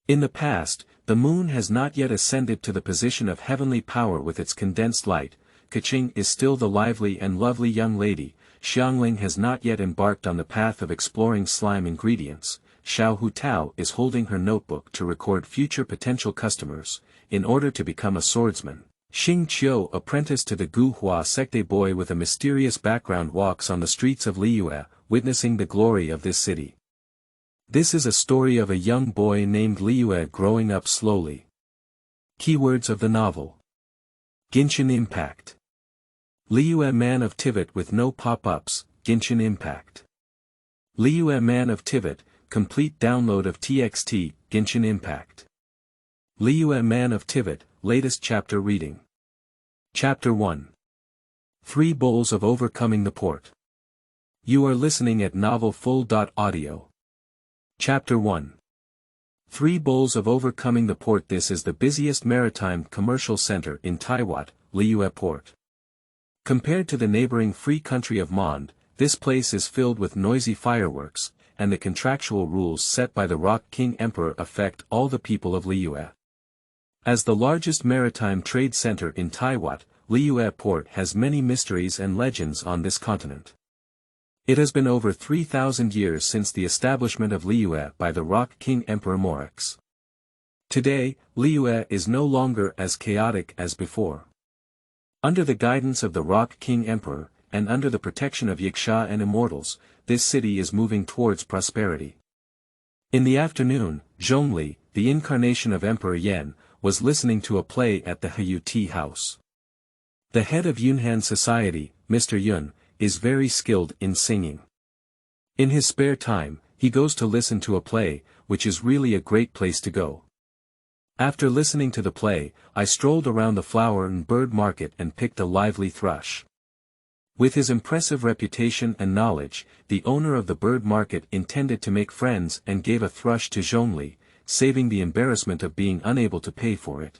In the past, the moon has not yet ascended to the position of heavenly power with its condensed light. Keqing is still the lively and lovely young lady. Xiangling has not yet embarked on the path of exploring slime ingredients. Xiao Hu Tao is holding her notebook to record future potential customers, in order to become a swordsman. Xing Qiu, apprenticed to the Gu Hua Sect, a boy with a mysterious background, walks on the streets of Liyue, witnessing the glory of this city. This is a story of a young boy named Liyue growing up slowly. Keywords of the novel. Genshin impact. Liyue man of Tivat with no pop-ups, Genshin impact. Liyue man of Tivat, complete download of TXT, Genshin impact. Liyue man of Tivat, latest chapter reading. Chapter 1. 3 Bowls of Overcoming the Port. You are listening at novelfull.audio. Chapter 1. 3 Bowls of Overcoming the Port. This is the busiest maritime commercial center in Tivat, Liyue Port. Compared to the neighboring free country of Mond, this place is filled with noisy fireworks, and the contractual rules set by the Rock King Emperor affect all the people of Liyue. As the largest maritime trade center in Tivat, Liyue Port has many mysteries and legends on this continent. It has been over 3,000 years since the establishment of Liyue by the Rock King Emperor Morix. Today, Liyue is no longer as chaotic as before. Under the guidance of the Rock King Emperor, and under the protection of Yiksha and immortals, this city is moving towards prosperity. In the afternoon, Zhongli, the incarnation of Emperor Yan, was listening to a play at the Hu Tea House. The head of Yunhan society, Mr. Yun, is very skilled in singing. In his spare time, he goes to listen to a play, which is really a great place to go. After listening to the play, I strolled around the flower and bird market and picked a lively thrush. With his impressive reputation and knowledge, the owner of the bird market intended to make friends and gave a thrush to Zhongli, saving the embarrassment of being unable to pay for it.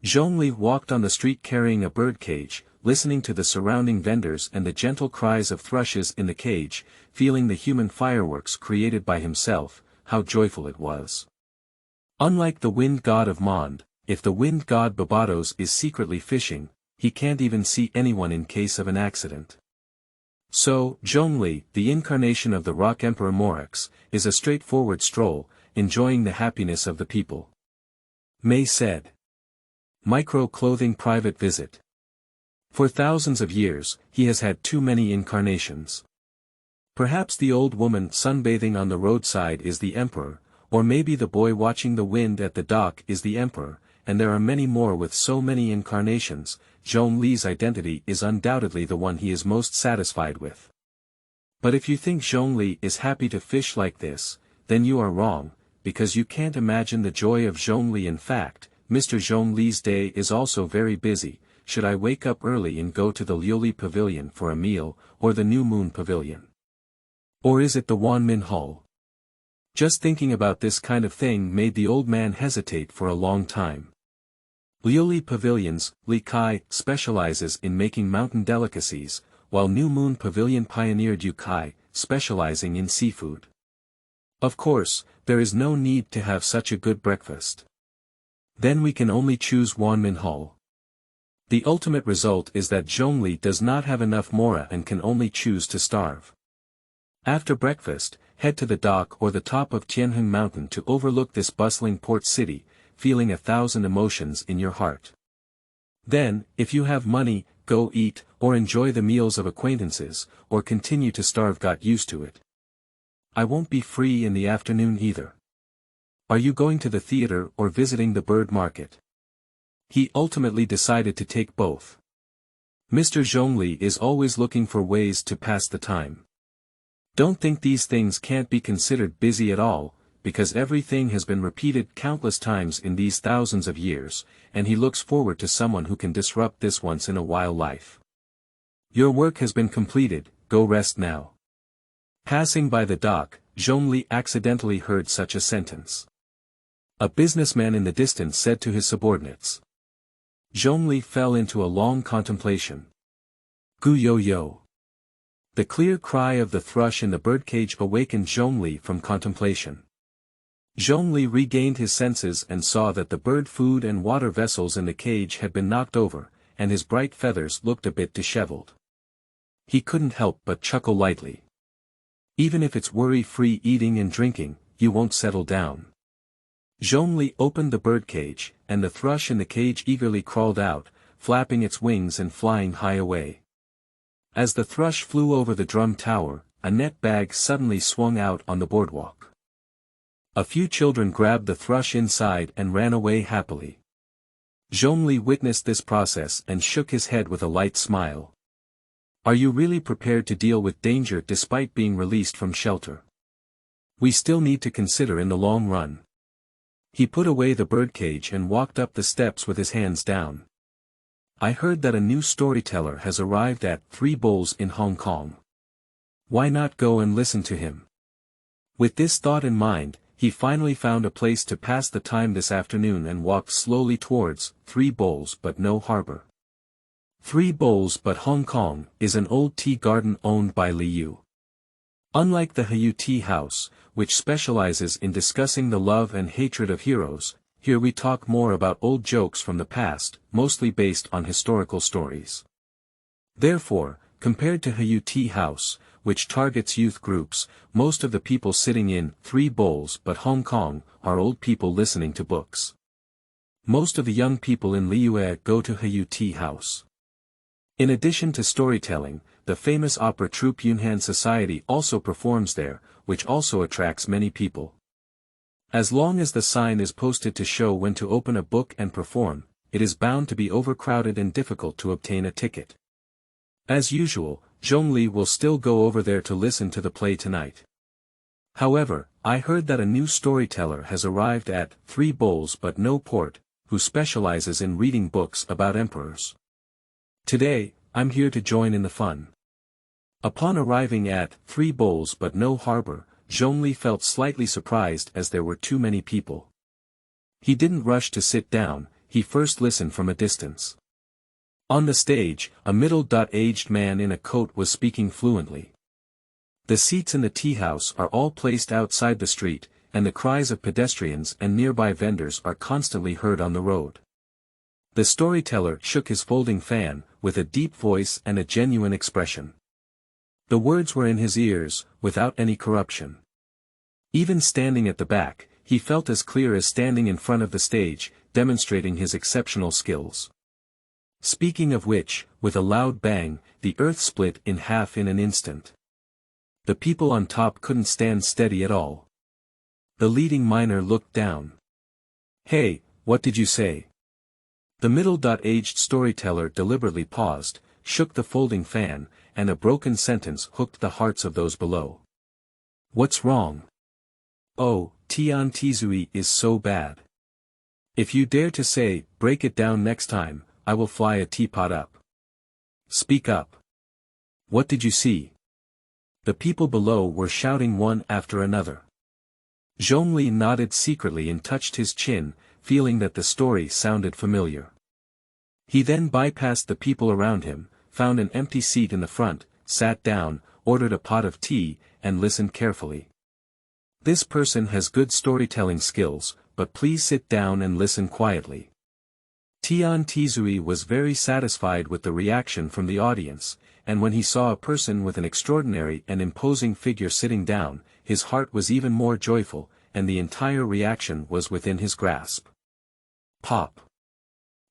Zhongli walked on the street carrying a bird cage, listening to the surrounding vendors and the gentle cries of thrushes in the cage, feeling the human fireworks created by himself. How joyful it was. Unlike the wind god of Mond, if the wind god Babados is secretly fishing, he can't even see anyone in case of an accident. So, Zhongli, the incarnation of the Rock Emperor Morix, is a straightforward stroll, enjoying the happiness of the people. Mei said. Micro-clothing private visit. For thousands of years, he has had too many incarnations. Perhaps the old woman sunbathing on the roadside is the emperor, or maybe the boy watching the wind at the dock is the emperor, and there are many more with so many incarnations. Zhongli's identity is undoubtedly the one he is most satisfied with. But if you think Zhongli is happy to fish like this, then you are wrong, because you can't imagine the joy of Zhongli. In fact, Mr. Zhongli's day is also very busy. Should I wake up early and go to the Liyue Pavilion for a meal, or the New Moon Pavilion? Or is it the Wanmin Hall? Just thinking about this kind of thing made the old man hesitate for a long time. Liyue Pavilions, Li Kai, specializes in making mountain delicacies, while New Moon Pavilion pioneered Yu Kai, specializing in seafood. Of course, there is no need to have such a good breakfast. Then we can only choose Wanmin Hall. The ultimate result is that Zhongli does not have enough mora and can only choose to starve. After breakfast, head to the dock or the top of Tianheng Mountain to overlook this bustling port city, feeling 1,000 emotions in your heart. Then, if you have money, go eat, or enjoy the meals of acquaintances, or continue to starve. Got used to it. I won't be free in the afternoon either. Are you going to the theater or visiting the bird market? He ultimately decided to take both. Mr. Zhongli is always looking for ways to pass the time. Don't think these things can't be considered busy at all, because everything has been repeated countless times in these thousands of years, and he looks forward to someone who can disrupt this once-in-a-while life. Your work has been completed, go rest now. Passing by the dock, Zhongli accidentally heard such a sentence. A businessman in the distance said to his subordinates. Zhongli fell into a long contemplation. Gu yo yo. The clear cry of the thrush in the birdcage awakened Zhongli from contemplation. Zhongli regained his senses and saw that the bird food and water vessels in the cage had been knocked over, and his bright feathers looked a bit disheveled. He couldn't help but chuckle lightly. Even if it's worry-free eating and drinking, you won't settle down. Zhongli opened the birdcage, and the thrush in the cage eagerly crawled out, flapping its wings and flying high away. As the thrush flew over the drum tower, a net bag suddenly swung out on the boardwalk. A few children grabbed the thrush inside and ran away happily. Zhongli witnessed this process and shook his head with a light smile. Are you really prepared to deal with danger despite being released from shelter? We still need to consider in the long run. He put away the birdcage and walked up the steps with his hands down. I heard that a new storyteller has arrived at 3 Bowls in Hong Kong. Why not go and listen to him? With this thought in mind, he finally found a place to pass the time this afternoon and walked slowly towards 3 Bowls but no harbor. 3 Bowls but Hong Kong is an old tea garden owned by Liyue. Unlike the Xiao Tea House, which specializes in discussing the love and hatred of heroes, here we talk more about old jokes from the past, mostly based on historical stories. Therefore, compared to Xiao Tea House, which targets youth groups, most of the people sitting in 3 Bowls but Hong Kong are old people listening to books. Most of the young people in Liyue go to Xiao Tea House. In addition to storytelling, the famous opera troupe Yunhan Society also performs there, which also attracts many people. As long as the sign is posted to show when to open a book and perform, it is bound to be overcrowded and difficult to obtain a ticket. As usual, Zhongli will still go over there to listen to the play tonight. However, I heard that a new storyteller has arrived at 3 Bowls but no port, who specializes in reading books about emperors. Today, I'm here to join in the fun. Upon arriving at 3 Bowls but no harbor, Zhongli felt slightly surprised as there were too many people. He didn't rush to sit down, he first listened from a distance. On the stage, a middle-aged man in a coat was speaking fluently. The seats in the tea house are all placed outside the street, and the cries of pedestrians and nearby vendors are constantly heard on the road. The storyteller shook his folding fan, with a deep voice and a genuine expression. The words were in his ears, without any corruption. Even standing at the back, he felt as clear as standing in front of the stage, demonstrating his exceptional skills. Speaking of which, with a loud bang, the earth split in half in an instant. The people on top couldn't stand steady at all. The leading miner looked down. Hey, what did you say? The middle-aged storyteller deliberately paused, shook the folding fan, and a broken sentence hooked the hearts of those below. What's wrong? Oh, Tian Tizui is so bad. If you dare to say, break it down next time, I will fly a teapot up. Speak up. What did you see? The people below were shouting one after another. Zhongli nodded secretly and touched his chin, feeling that the story sounded familiar. He then bypassed the people around him, found an empty seat in the front, sat down, ordered a pot of tea, and listened carefully. This person has good storytelling skills, but please sit down and listen quietly. Tian Tizui was very satisfied with the reaction from the audience, and when he saw a person with an extraordinary and imposing figure sitting down, his heart was even more joyful, and the entire reaction was within his grasp. Pop.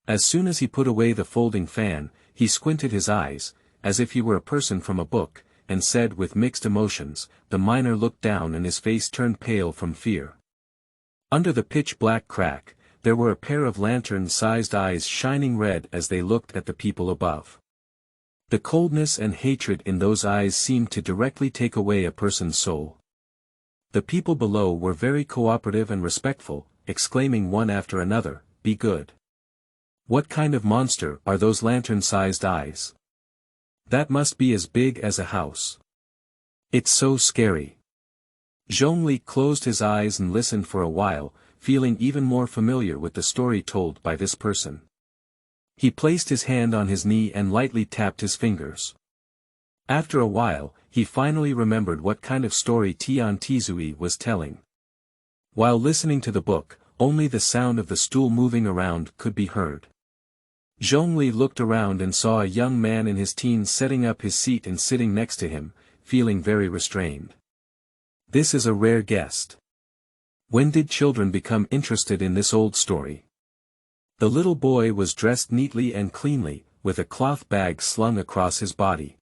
As soon as he put away the folding fan, he squinted his eyes, as if he were a person from a book, and said with mixed emotions. The miner looked down and his face turned pale from fear. Under the pitch-black crack, there were a pair of lantern-sized eyes shining red as they looked at the people above. The coldness and hatred in those eyes seemed to directly take away a person's soul. The people below were very cooperative and respectful, exclaiming one after another, "Be good." What kind of monster are those lantern-sized eyes? That must be as big as a house. It's so scary. Zhongli closed his eyes and listened for a while, feeling even more familiar with the story told by this person. He placed his hand on his knee and lightly tapped his fingers. After a while, he finally remembered what kind of story Tian Tizui was telling. While listening to the book, only the sound of the stool moving around could be heard. Zhongli looked around and saw a young man in his teens setting up his seat and sitting next to him, feeling very restrained. This is a rare guest. When did children become interested in this old story? The little boy was dressed neatly and cleanly, with a cloth bag slung across his body.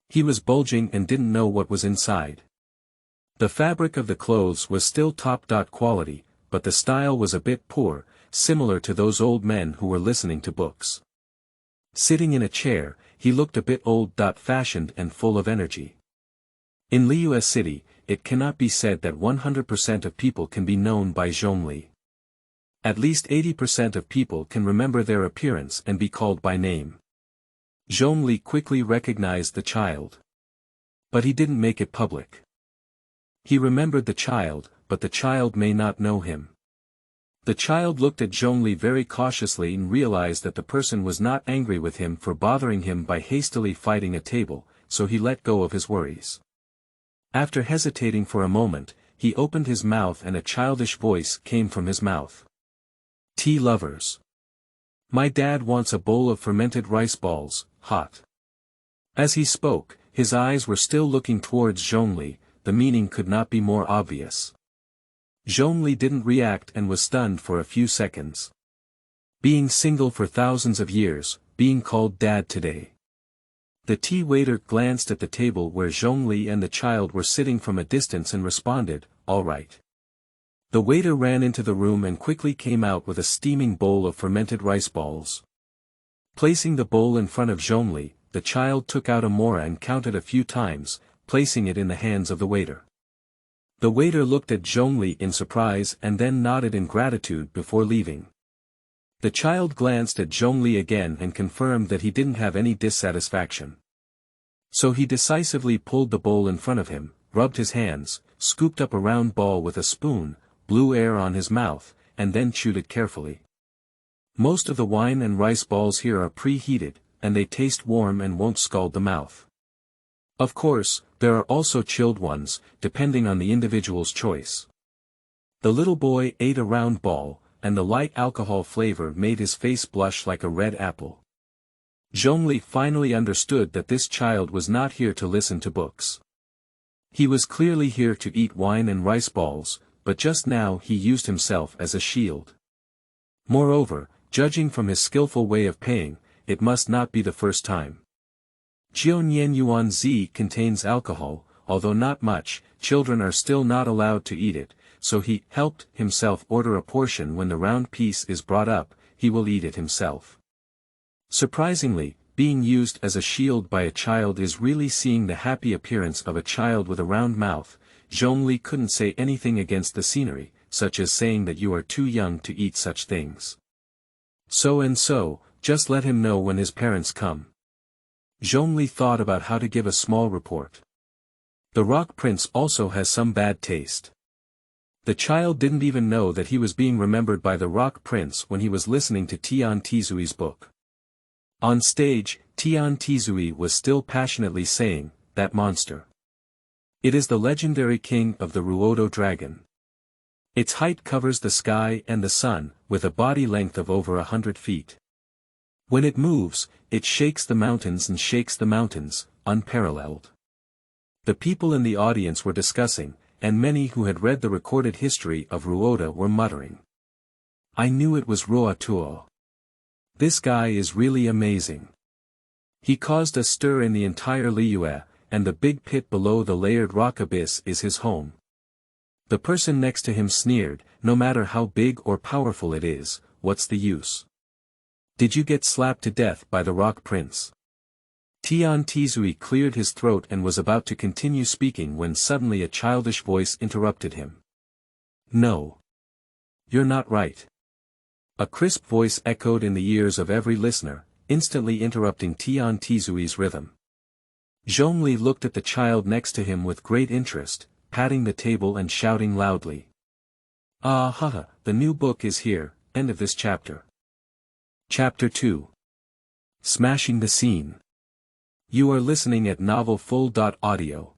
He was bulging and didn't know what was inside. The fabric of the clothes was still top quality, but the style was a bit poor, similar to those old men who were listening to books. Sitting in a chair, he looked a bit old-fashioned and full of energy. In Liyue City, it cannot be said that 100% of people can be known by Zhongli. At least 80% of people can remember their appearance and be called by name. Zhongli quickly recognized the child. But he didn't make it public. He remembered the child, but the child may not know him. The child looked at Zhongli very cautiously and realized that the person was not angry with him for bothering him by hastily fighting a table, so he let go of his worries. After hesitating for a moment, he opened his mouth and a childish voice came from his mouth. Tea lovers. My dad wants a bowl of fermented rice balls, hot. As he spoke, his eyes were still looking towards Zhongli, the meaning could not be more obvious. Zhongli didn't react and was stunned for a few seconds. Being single for thousands of years, being called dad today. The tea waiter glanced at the table where Zhongli and the child were sitting from a distance and responded, all right. The waiter ran into the room and quickly came out with a steaming bowl of fermented rice balls. Placing the bowl in front of Zhongli, the child took out a mora and counted a few times, placing it in the hands of the waiter. The waiter looked at Zhongli in surprise and then nodded in gratitude before leaving. The child glanced at Zhongli again and confirmed that he didn't have any dissatisfaction. So he decisively pulled the bowl in front of him, rubbed his hands, scooped up a round ball with a spoon, blew air on his mouth, and then chewed it carefully. Most of the wine and rice balls here are preheated, and they taste warm and won't scald the mouth. Of course, there are also chilled ones, depending on the individual's choice. The little boy ate a round ball, and the light alcohol flavor made his face blush like a red apple. Zhongli finally understood that this child was not here to listen to books. He was clearly here to eat wine and rice balls, but just now he used himself as a shield. Moreover, judging from his skillful way of paying, it must not be the first time. Jionian Yuan Z contains alcohol, although not much, children are still not allowed to eat it, so he helped himself order a portion. When the round piece is brought up, he will eat it himself. Surprisingly, being used as a shield by a child is really seeing the happy appearance of a child with a round mouth. Zhongli couldn't say anything against the scenery, such as saying that you are too young to eat such things. So, just let him know when his parents come. Zhongli thought about how to give a small report. The Rock Prince also has some bad taste. The child didn't even know that he was being remembered by the Rock Prince when he was listening to Tian Tizui's book. On stage, Tian Tizui was still passionately saying, that monster. It is the legendary king of the Ruodo dragon. Its height covers the sky and the sun, with a body length of over 100 feet. When it moves, it shakes the mountains and shakes the mountains, unparalleled. The people in the audience were discussing, and many who had read the recorded history of Ruoda were muttering. I knew it was Ruo Tuo. This guy is really amazing. He caused a stir in the entire Liyue, and the big pit below the layered rock abyss is his home. The person next to him sneered, no matter how big or powerful it is, what's the use? Did you get slapped to death by the Rock Prince? Tian Tizui cleared his throat and was about to continue speaking when suddenly a childish voice interrupted him. No. You're not right. A crisp voice echoed in the ears of every listener, instantly interrupting Tian Tizui's rhythm. Zhongli looked at the child next to him with great interest, patting the table and shouting loudly. Ah haha, the new book is here, end of this chapter. Chapter 2. Smashing the Scene. You are listening at novelfull.audio.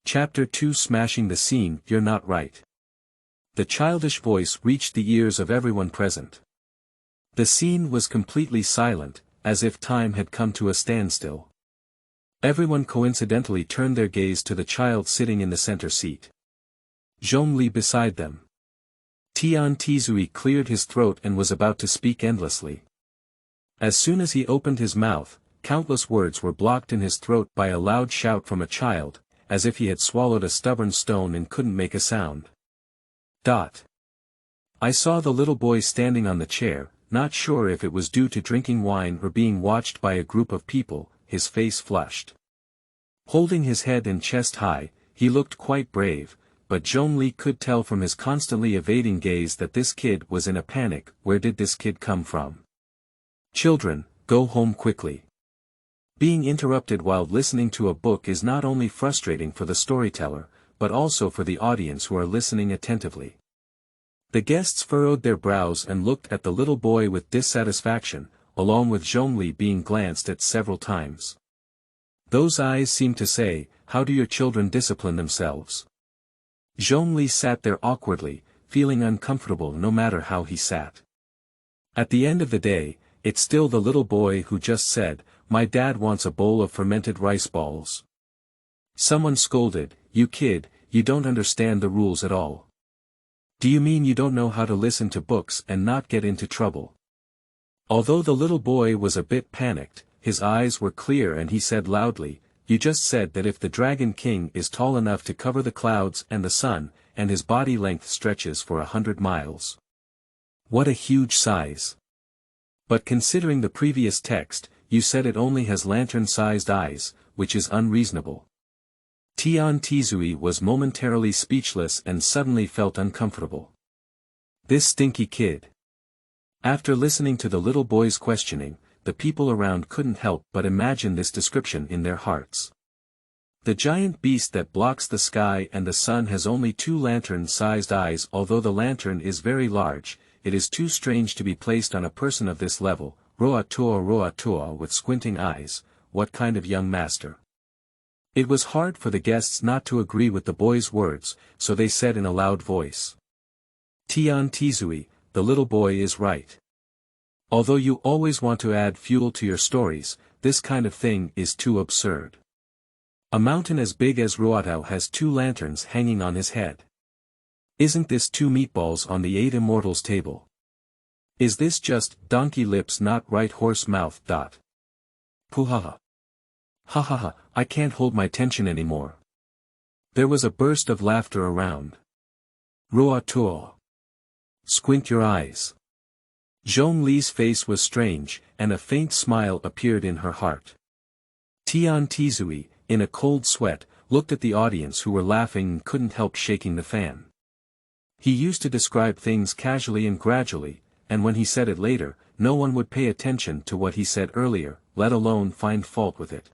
Chapter 2 Smashing the Scene. You're not right. The childish voice reached the ears of everyone present. The scene was completely silent, as if time had come to a standstill. Everyone coincidentally turned their gaze to the child sitting in the center seat. Zhongli beside them. Tian Tizui cleared his throat and was about to speak endlessly. As soon as he opened his mouth, countless words were blocked in his throat by a loud shout from a child, as if he had swallowed a stubborn stone and couldn't make a sound. I saw the little boy standing on the chair, not sure if it was due to drinking wine or being watched by a group of people, his face flushed. Holding his head and chest high, he looked quite brave, but Zhongli could tell from his constantly evading gaze that this kid was in a panic. Where did this kid come from? Children, go home quickly. Being interrupted while listening to a book is not only frustrating for the storyteller, but also for the audience who are listening attentively. The guests furrowed their brows and looked at the little boy with dissatisfaction, along with Zhongli being glanced at several times. Those eyes seemed to say, "How do your children discipline themselves?" Zhongli sat there awkwardly, feeling uncomfortable no matter how he sat. At the end of the day, it's still the little boy who just said, "My dad wants a bowl of fermented rice balls." Someone scolded, "You kid, you don't understand the rules at all. Do you mean you don't know how to listen to books and not get into trouble?" Although the little boy was a bit panicked, his eyes were clear and he said loudly, "You just said that if the Dragon King is tall enough to cover the clouds and the sun, and his body length stretches for 100 miles. What a huge size. But considering the previous text, you said it only has lantern-sized eyes, which is unreasonable." Tian Tizui was momentarily speechless and suddenly felt uncomfortable. This stinky kid. After listening to the little boy's questioning, the people around couldn't help but imagine this description in their hearts. The giant beast that blocks the sky and the sun has only 2 lantern-sized eyes. Although the lantern is very large, it is too strange to be placed on a person of this level. Roa Tua with squinting eyes, what kind of young master? It was hard for the guests not to agree with the boy's words, so they said in a loud voice. Tian Tizui, the little boy is right. Although you always want to add fuel to your stories, this kind of thing is too absurd. A mountain as big as Ruatao has 2 lanterns hanging on his head. Isn't this 2 meatballs on the 8 immortals table? Is this just donkey lips not right horse mouth? Puhaha. Ha ha ha, I can't hold my tension anymore. There was a burst of laughter around. Ruatua. Squint your eyes. Zhongli's face was strange, and a faint smile appeared in her heart. Tian Tizui, in a cold sweat, looked at the audience who were laughing and couldn't help shaking the fan. He used to describe things casually and gradually, and when he said it later, no one would pay attention to what he said earlier, let alone find fault with it.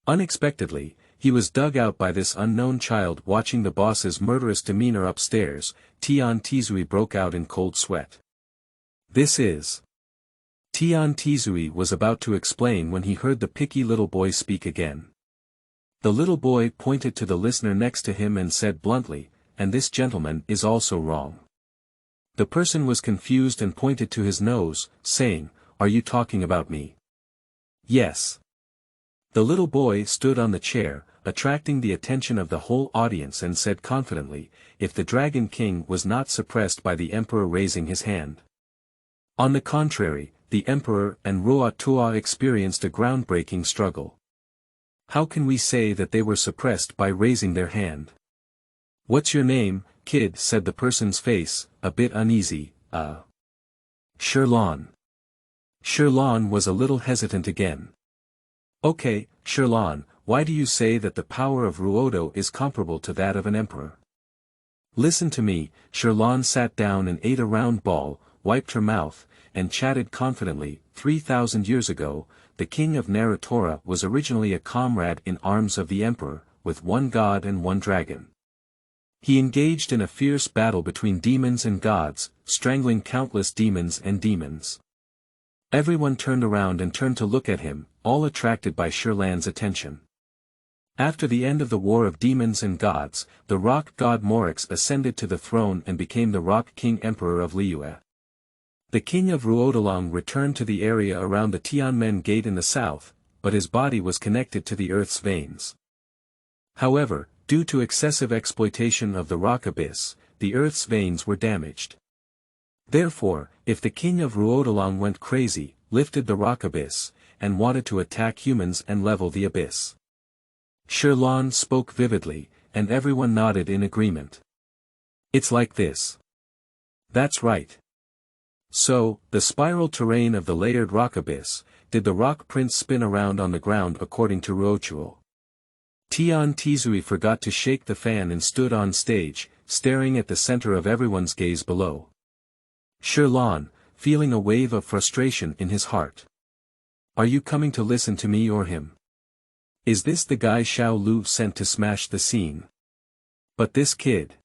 Unexpectedly, he was dug out by this unknown child watching the boss's murderous demeanor upstairs. Tian Tizui broke out in cold sweat. This is... Tian Tizui was about to explain when he heard the picky little boy speak again. The little boy pointed to the listener next to him and said bluntly, "And this gentleman is also wrong." The person was confused and pointed to his nose, saying, "Are you talking about me?" "Yes." The little boy stood on the chair, attracting the attention of the whole audience and said confidently, "If the Dragon King was not suppressed by the Emperor raising his hand." On the contrary, the Emperor and Ruatua experienced a groundbreaking struggle. How can we say that they were suppressed by raising their hand? "What's your name, kid?" said the person's face, a bit uneasy. Sherlon. Sherlon was a little hesitant again. "Okay, Sherlon, why do you say that the power of Ruodo is comparable to that of an emperor?" "Listen to me." Sherlon sat down and ate a round ball, wiped her mouth, and chatted confidently. 3,000 years ago, the king of Naratora was originally a comrade in arms of the emperor, with 1 god and 1 dragon. He engaged in a fierce battle between demons and gods, strangling countless demons and demons. Everyone turned around and turned to look at him, all attracted by Sherlan's attention. After the end of the War of Demons and Gods, the rock god Morix ascended to the throne and became the Rock King Emperor of Liyue. The king of Ruodolong returned to the area around the Tianmen Gate in the south, but his body was connected to the earth's veins. However, due to excessive exploitation of the rock abyss, the earth's veins were damaged. Therefore, if the king of Ruodolong went crazy, lifted the rock abyss, and wanted to attack humans and level the abyss. Shirlan spoke vividly, and everyone nodded in agreement. It's like this. That's right. So, the spiral terrain of the layered rock abyss, did the rock prince spin around on the ground according to Ruochuo. Tian Tizui forgot to shake the fan and stood on stage, staring at the center of everyone's gaze below. Shirlan, feeling a wave of frustration in his heart. Are you coming to listen to me or him? Is this the guy Xiao Lu sent to smash the scene? But this kid.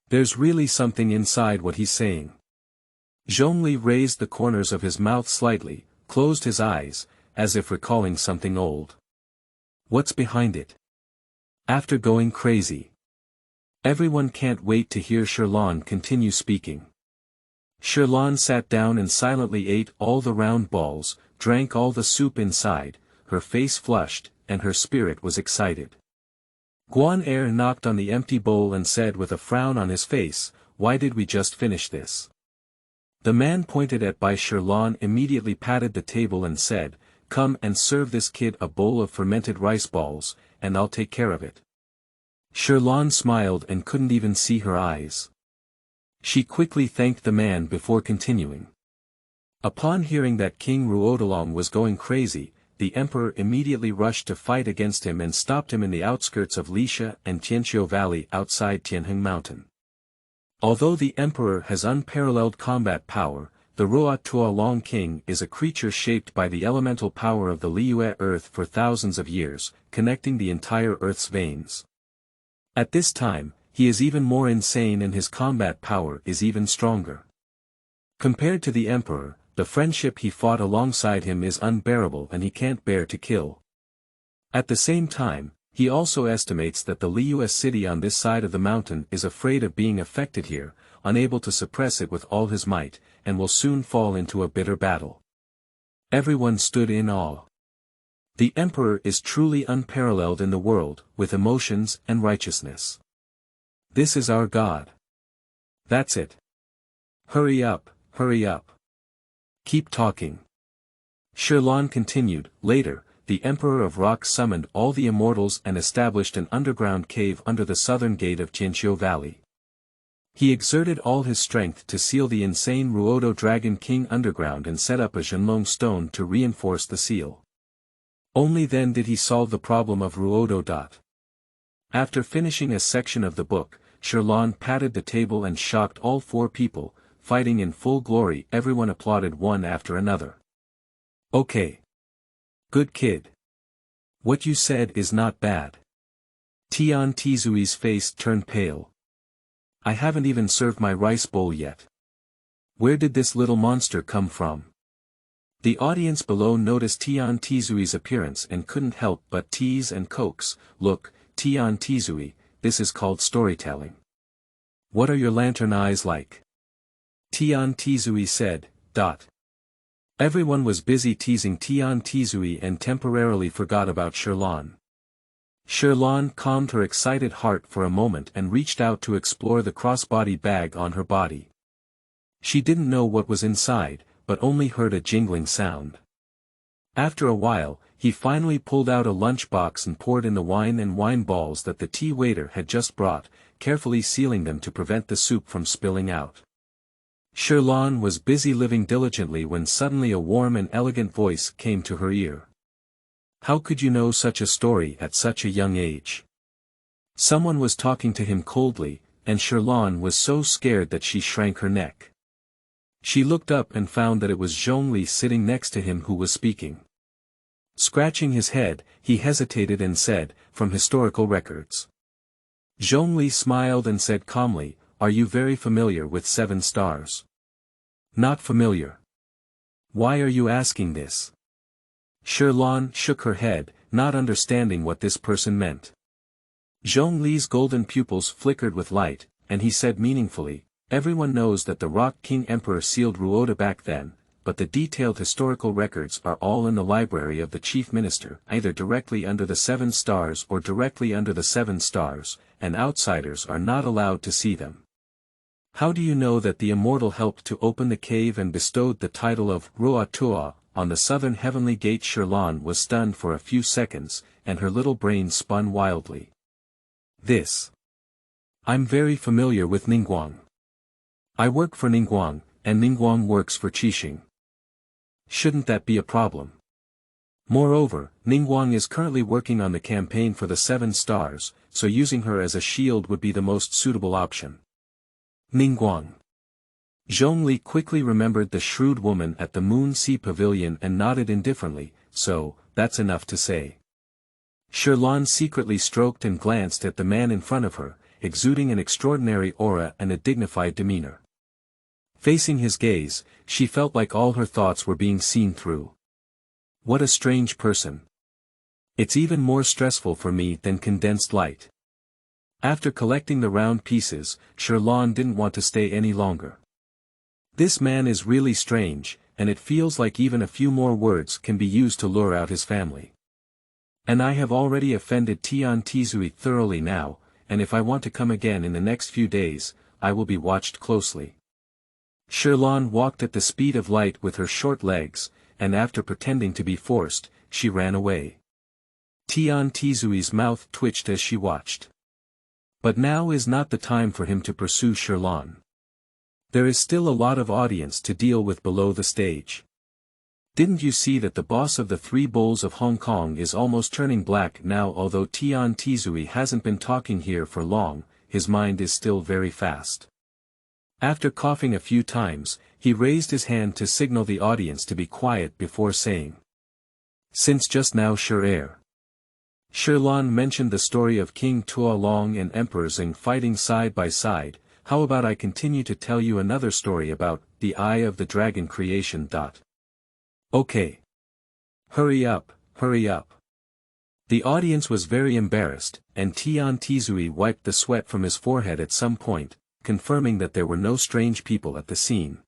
There's really something inside what he's saying. Zhongli raised the corners of his mouth slightly, closed his eyes, as if recalling something old. What's behind it? After going crazy. Everyone can't wait to hear Shirlan continue speaking. Shirlan sat down and silently ate all the round balls, drank all the soup inside, her face flushed, and her spirit was excited. Guan Er knocked on the empty bowl and said with a frown on his face, "Why did we just finish this?" The man pointed at by Shirlan immediately patted the table and said, "Come and serve this kid a bowl of fermented rice balls, and I'll take care of it." Shirlan smiled and couldn't even see her eyes. She quickly thanked the man before continuing. Upon hearing that King Ruodolong was going crazy, the emperor immediately rushed to fight against him and stopped him in the outskirts of Lixia and Tianqiu Valley outside Tianheng Mountain. Although the emperor has unparalleled combat power, the Ruodolong king is a creature shaped by the elemental power of the Liyue earth for thousands of years, connecting the entire earth's veins. At this time, he is even more insane and his combat power is even stronger. Compared to the emperor, the friendship he fought alongside him is unbearable and he can't bear to kill. At the same time, he also estimates that the Liyue city on this side of the mountain is afraid of being affected here, unable to suppress it with all his might, and will soon fall into a bitter battle. Everyone stood in awe. The emperor is truly unparalleled in the world, with emotions and righteousness. This is our God. That's it. Hurry up, hurry up. Keep talking. Shirlan continued. Later, the Emperor of Rock summoned all the immortals and established an underground cave under the southern gate of Tianqiu Valley. He exerted all his strength to seal the insane Ruodo Dragon King underground and set up a Zhenlong stone to reinforce the seal. Only then did he solve the problem of Ruodo. After finishing a section of the book, Shirlan patted the table and shocked all four people, fighting in full glory. Everyone applauded one after another. Okay. Good kid. What you said is not bad. Tian Tizui's face turned pale. I haven't even served my rice bowl yet. Where did this little monster come from? The audience below noticed Tian Tizui's appearance and couldn't help but tease and coax. Look, Tian Tizui, this is called storytelling. What are your lantern eyes like? Tian Tizui said. Everyone was busy teasing Tian Tizui and temporarily forgot about Shirlan. Shirlan calmed her excited heart for a moment and reached out to explore the crossbody bag on her body. She didn't know what was inside, but only heard a jingling sound. After a while, he finally pulled out a lunchbox and poured in the wine and wine balls that the tea waiter had just brought, carefully sealing them to prevent the soup from spilling out. Shirlan was busy living diligently when suddenly a warm and elegant voice came to her ear. How could you know such a story at such a young age? Someone was talking to him coldly, and Shirlan was so scared that she shrank her neck. She looked up and found that it was Zhongli sitting next to him who was speaking. Scratching his head, he hesitated and said, "From historical records." Zhongli smiled and said calmly, "Are you very familiar with 7 stars? Not familiar. Why are you asking this?" Shirlan shook her head, not understanding what this person meant. Zhongli's golden pupils flickered with light, and he said meaningfully, "Everyone knows that the Rock King Emperor sealed Ruoda back then, but the detailed historical records are all in the library of the Chief Minister, either directly under the 7 stars or directly under the 7 stars, and outsiders are not allowed to see them. How do you know that the Immortal helped to open the cave and bestowed the title of Ruoda Tua on the southern heavenly gate?" Shirlan was stunned for a few seconds, and her little brain spun wildly. I'm very familiar with Ningguang. I work for Ningguang, and Ningguang works for Keqing. Shouldn't that be a problem? Moreover, Ningguang is currently working on the campaign for the 7 stars, so using her as a shield would be the most suitable option. Ningguang. Zhongli quickly remembered the shrewd woman at the Moon Sea Pavilion and nodded indifferently, so, that's enough to say. Shirlan secretly stroked and glanced at the man in front of her, exuding an extraordinary aura and a dignified demeanor. Facing his gaze, she felt like all her thoughts were being seen through. What a strange person. It's even more stressful for me than condensed light. After collecting the round pieces, Shirlan didn't want to stay any longer. This man is really strange, and it feels like even a few more words can be used to lure out his family. And I have already offended Tian Tizui thoroughly now, and if I want to come again in the next few days, I will be watched closely. Shirlan walked at the speed of light with her short legs, and after pretending to be forced, she ran away. Tian Tizui's mouth twitched as she watched. But now is not the time for him to pursue Shirlan. There is still a lot of audience to deal with below the stage. Didn't you see that the boss of the 3 Bowls of Hong Kong is almost turning black now? Although Tian Tizui hasn't been talking here for long, his mind is still very fast. After coughing a few times, he raised his hand to signal the audience to be quiet before saying, "Since just now Shirlan mentioned the story of King Tuolong and Emperor Xing fighting side by side, how about I continue to tell you another story about the Eye of the Dragon creation. Okay. Hurry up, hurry up." The audience was very embarrassed, and Tian Tizui wiped the sweat from his forehead at some point, confirming that there were no strange people at the scene.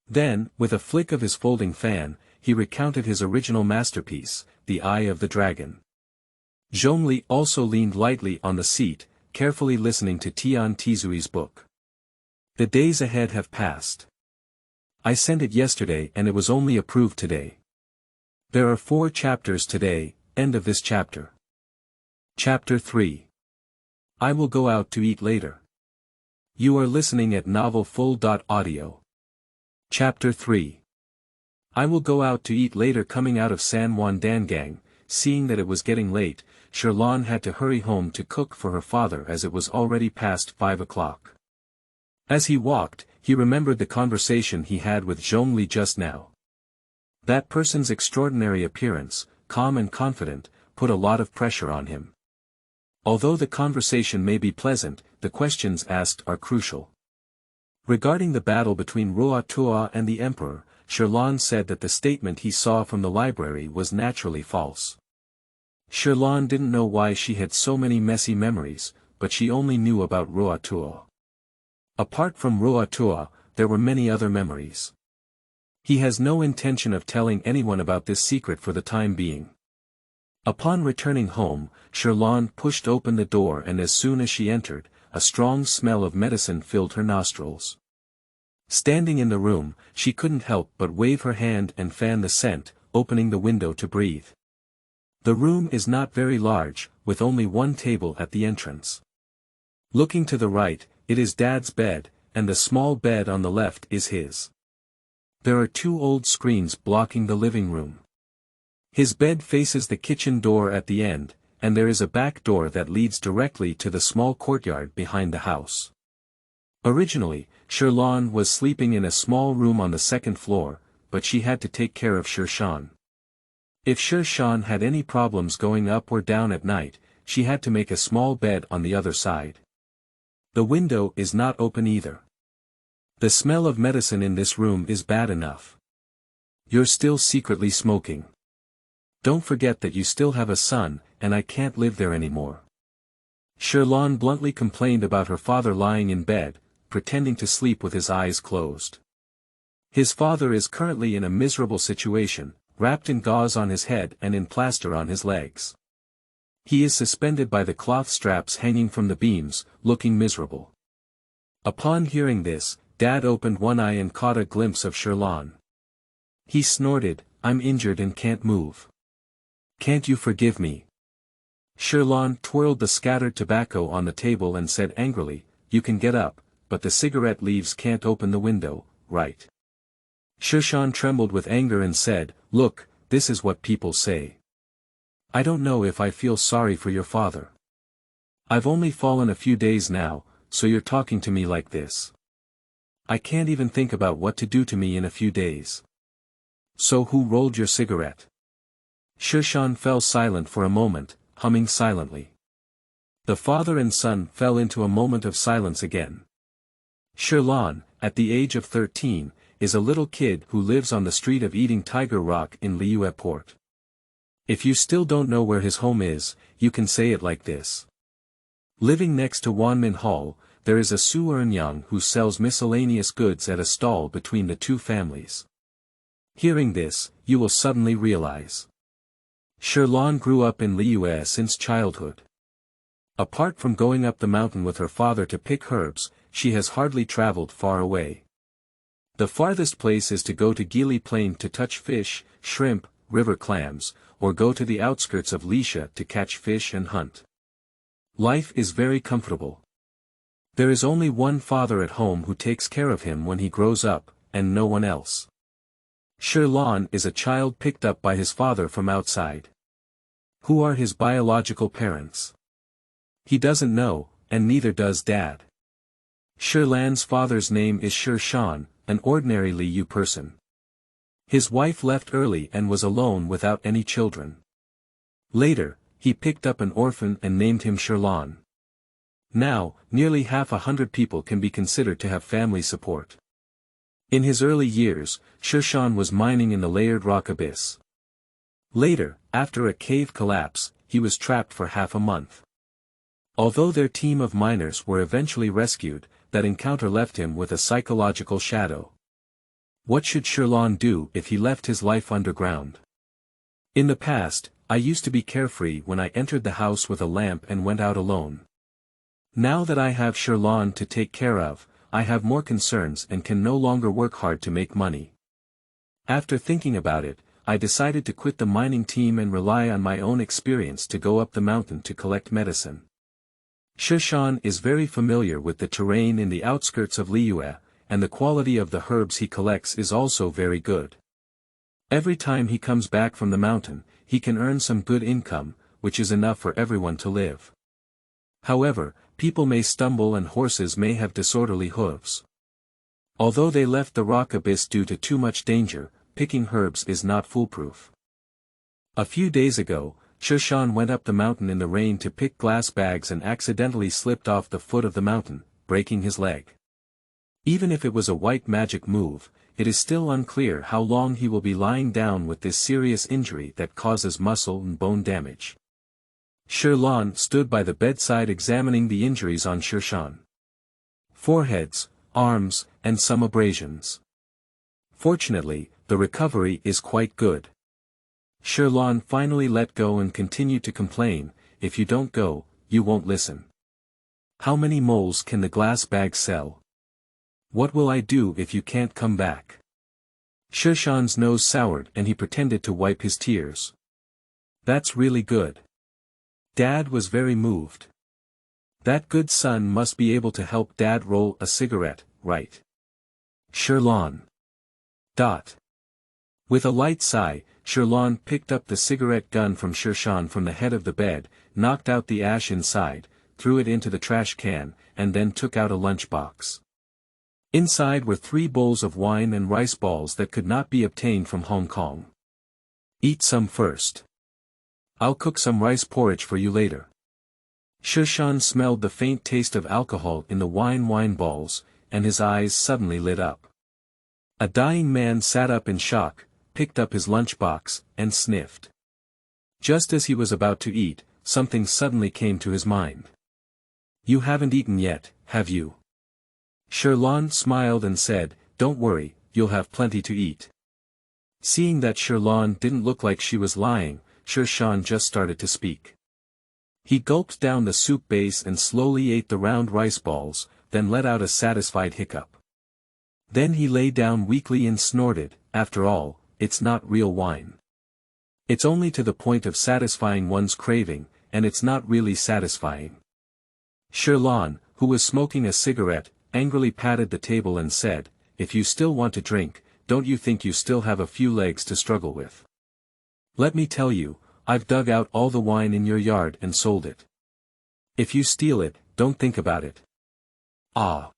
Then, with a flick of his folding fan, he recounted his original masterpiece, The Eye of the Dragon. Zhongli also leaned lightly on the seat, carefully listening to Tian Tizui's book. The days ahead have passed. I sent it yesterday and it was only approved today. There are 4 chapters today, end of this chapter. Chapter 3. I will go out to eat later. You are listening at novelfull.audio. Chapter 3. I will go out to eat later. Coming out of San Juan Dangang, seeing that it was getting late, Shirlan had to hurry home to cook for her father as it was already past 5 o'clock. As he walked, he remembered the conversation he had with Zhongli just now. That person's extraordinary appearance, calm and confident, put a lot of pressure on him. Although the conversation may be pleasant, the questions asked are crucial. Regarding the battle between Ruoda Tua and the Emperor, Shirlan said that the statement he saw from the library was naturally false. Shirlan didn't know why she had so many messy memories, but she only knew about Ruoda Tua. Apart from Ruoda Tua, there were many other memories. He has no intention of telling anyone about this secret for the time being. Upon returning home, Shirlan pushed open the door, and as soon as she entered, a strong smell of medicine filled her nostrils. Standing in the room, she couldn't help but wave her hand and fan the scent, opening the window to breathe. The room is not very large, with only 1 table at the entrance. Looking to the right, it is Dad's bed, and the small bed on the left is his. There are 2 old screens blocking the living room. His bed faces the kitchen door at the end, and there is a back door that leads directly to the small courtyard behind the house. Originally, Shirlan was sleeping in a small room on the 2nd floor, but she had to take care of Shirshan. If Shirshan had any problems going up or down at night, she had to make a small bed on the other side. The window is not open either. The smell of medicine in this room is bad enough. You're still secretly smoking. Don't forget that you still have a son, and I can't live there anymore. Xiaolin bluntly complained about her father lying in bed, pretending to sleep with his eyes closed. His father is currently in a miserable situation, wrapped in gauze on his head and in plaster on his legs. He is suspended by the cloth straps hanging from the beams, looking miserable. Upon hearing this, Dad opened one eye and caught a glimpse of Xiaolin. He snorted, "I'm injured and can't move. Can't you forgive me?" Xiaolin twirled the scattered tobacco on the table and said angrily, "You can get up, but the cigarette leaves can't open the window, right?" Xiaolin trembled with anger and said, "Look, this is what people say. I don't know if I feel sorry for your father. I've only fallen a few days now, so you're talking to me like this. I can't even think about what to do to me in a few days. So who rolled your cigarette?" Xiaolin fell silent for a moment, humming silently. The father and son fell into a moment of silence again. Xiaolin, at the age of 13, is a little kid who lives on the street of Eating Tiger Rock in Liyue port. If you still don't know where his home is, you can say it like this. Living next to Wanmin Hall, there is a Suernyang who sells miscellaneous goods at a stall between the two families. Hearing this, you will suddenly realize. Xiaolin grew up in Liyue since childhood. Apart from going up the mountain with her father to pick herbs, she has hardly traveled far away. The farthest place is to go to Gili Plain to touch fish, shrimp, river clams, or go to the outskirts of Liyue to catch fish and hunt. Life is very comfortable. There is only one father at home who takes care of him when he grows up, and no one else. Xiaolin is a child picked up by his father from outside. Who are his biological parents? He doesn't know, and neither does Dad. Xiaolin's father's name is Xiaoshan, an ordinary Liyue person. His wife left early and was alone without any children. Later, he picked up an orphan and named him Xiaolin. Now, nearly 100 people can be considered to have family support. In his early years, Xiaoshan was mining in the layered rock abyss. Later, after a cave collapse, he was trapped for half a month. Although their team of miners were eventually rescued, that encounter left him with a psychological shadow. What should Xiaolin do if he left his life underground? In the past, I used to be carefree when I entered the house with a lamp and went out alone. Now that I have Xiaolin to take care of, I have more concerns and can no longer work hard to make money. After thinking about it, I decided to quit the mining team and rely on my own experience to go up the mountain to collect medicine. Xiaoshan is very familiar with the terrain in the outskirts of Liyue, and the quality of the herbs he collects is also very good. Every time he comes back from the mountain, he can earn some good income, which is enough for everyone to live. However, people may stumble and horses may have disorderly hooves. Although they left the rock abyss due to too much danger, picking herbs is not foolproof. A few days ago, Xiaoshan went up the mountain in the rain to pick glass bags and accidentally slipped off the foot of the mountain, breaking his leg. Even if it was a white magic move, it is still unclear how long he will be lying down with this serious injury that causes muscle and bone damage. Xiaolin stood by the bedside examining the injuries on Xiaoshan. Foreheads, arms, and some abrasions. Fortunately, the recovery is quite good. Xiaolin finally let go and continued to complain, "If you don't go, you won't listen. How many moles can the glass bag sell? What will I do if you can't come back?" Xiaoshan's nose soured and he pretended to wipe his tears. "That's really good." Dad was very moved. That good son must be able to help Dad roll a cigarette, right? Xiaolin. With a light sigh, Xiaolin picked up the cigarette gun from Xiaoshan from the head of the bed, knocked out the ash inside, threw it into the trash can, and then took out a lunchbox. Inside were 3 bowls of wine and rice balls that could not be obtained from Hong Kong. "Eat some first. I'll cook some rice porridge for you later." Xiaoshan smelled the faint taste of alcohol in the wine balls, and his eyes suddenly lit up. A dying man sat up in shock, picked up his lunchbox, and sniffed. Just as he was about to eat, something suddenly came to his mind. "You haven't eaten yet, have you?" Shirlan smiled and said, "Don't worry, you'll have plenty to eat." Seeing that Shirlan didn't look like she was lying, Shirshan just started to speak. He gulped down the soup base and slowly ate the round rice balls, then let out a satisfied hiccup. Then he lay down weakly and snorted, "After all, it's not real wine. It's only to the point of satisfying one's craving, and it's not really satisfying." Shirlan, who was smoking a cigarette, angrily patted the table and said, "If you still want to drink, don't you think you still have a few legs to struggle with? Let me tell you, I've dug out all the wine in your yard and sold it. If you steal it, don't think about it." "Ah."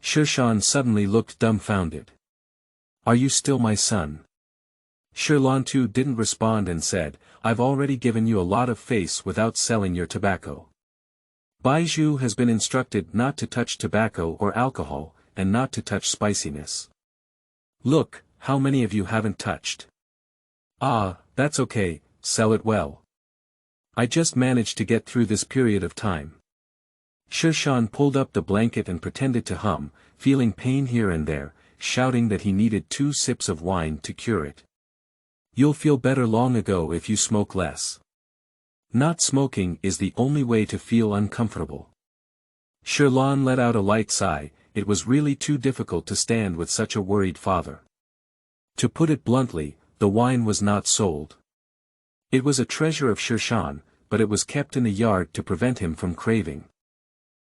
Shirshan suddenly looked dumbfounded. "Are you still my son?" Shirlan too didn't respond and said, "I've already given you a lot of face without selling your tobacco. Baizhu has been instructed not to touch tobacco or alcohol, and not to touch spiciness. Look, how many of you haven't touched?" "Ah, that's okay, sell it well. I just managed to get through this period of time." Shirshan pulled up the blanket and pretended to hum, feeling pain here and there, shouting that he needed 2 sips of wine to cure it. "You'll feel better long ago if you smoke less. Not smoking is the only way to feel uncomfortable." Shirlan let out a light sigh. It was really too difficult to stand with such a worried father. To put it bluntly, the wine was not sold. It was a treasure of Shirshan, but it was kept in the yard to prevent him from craving.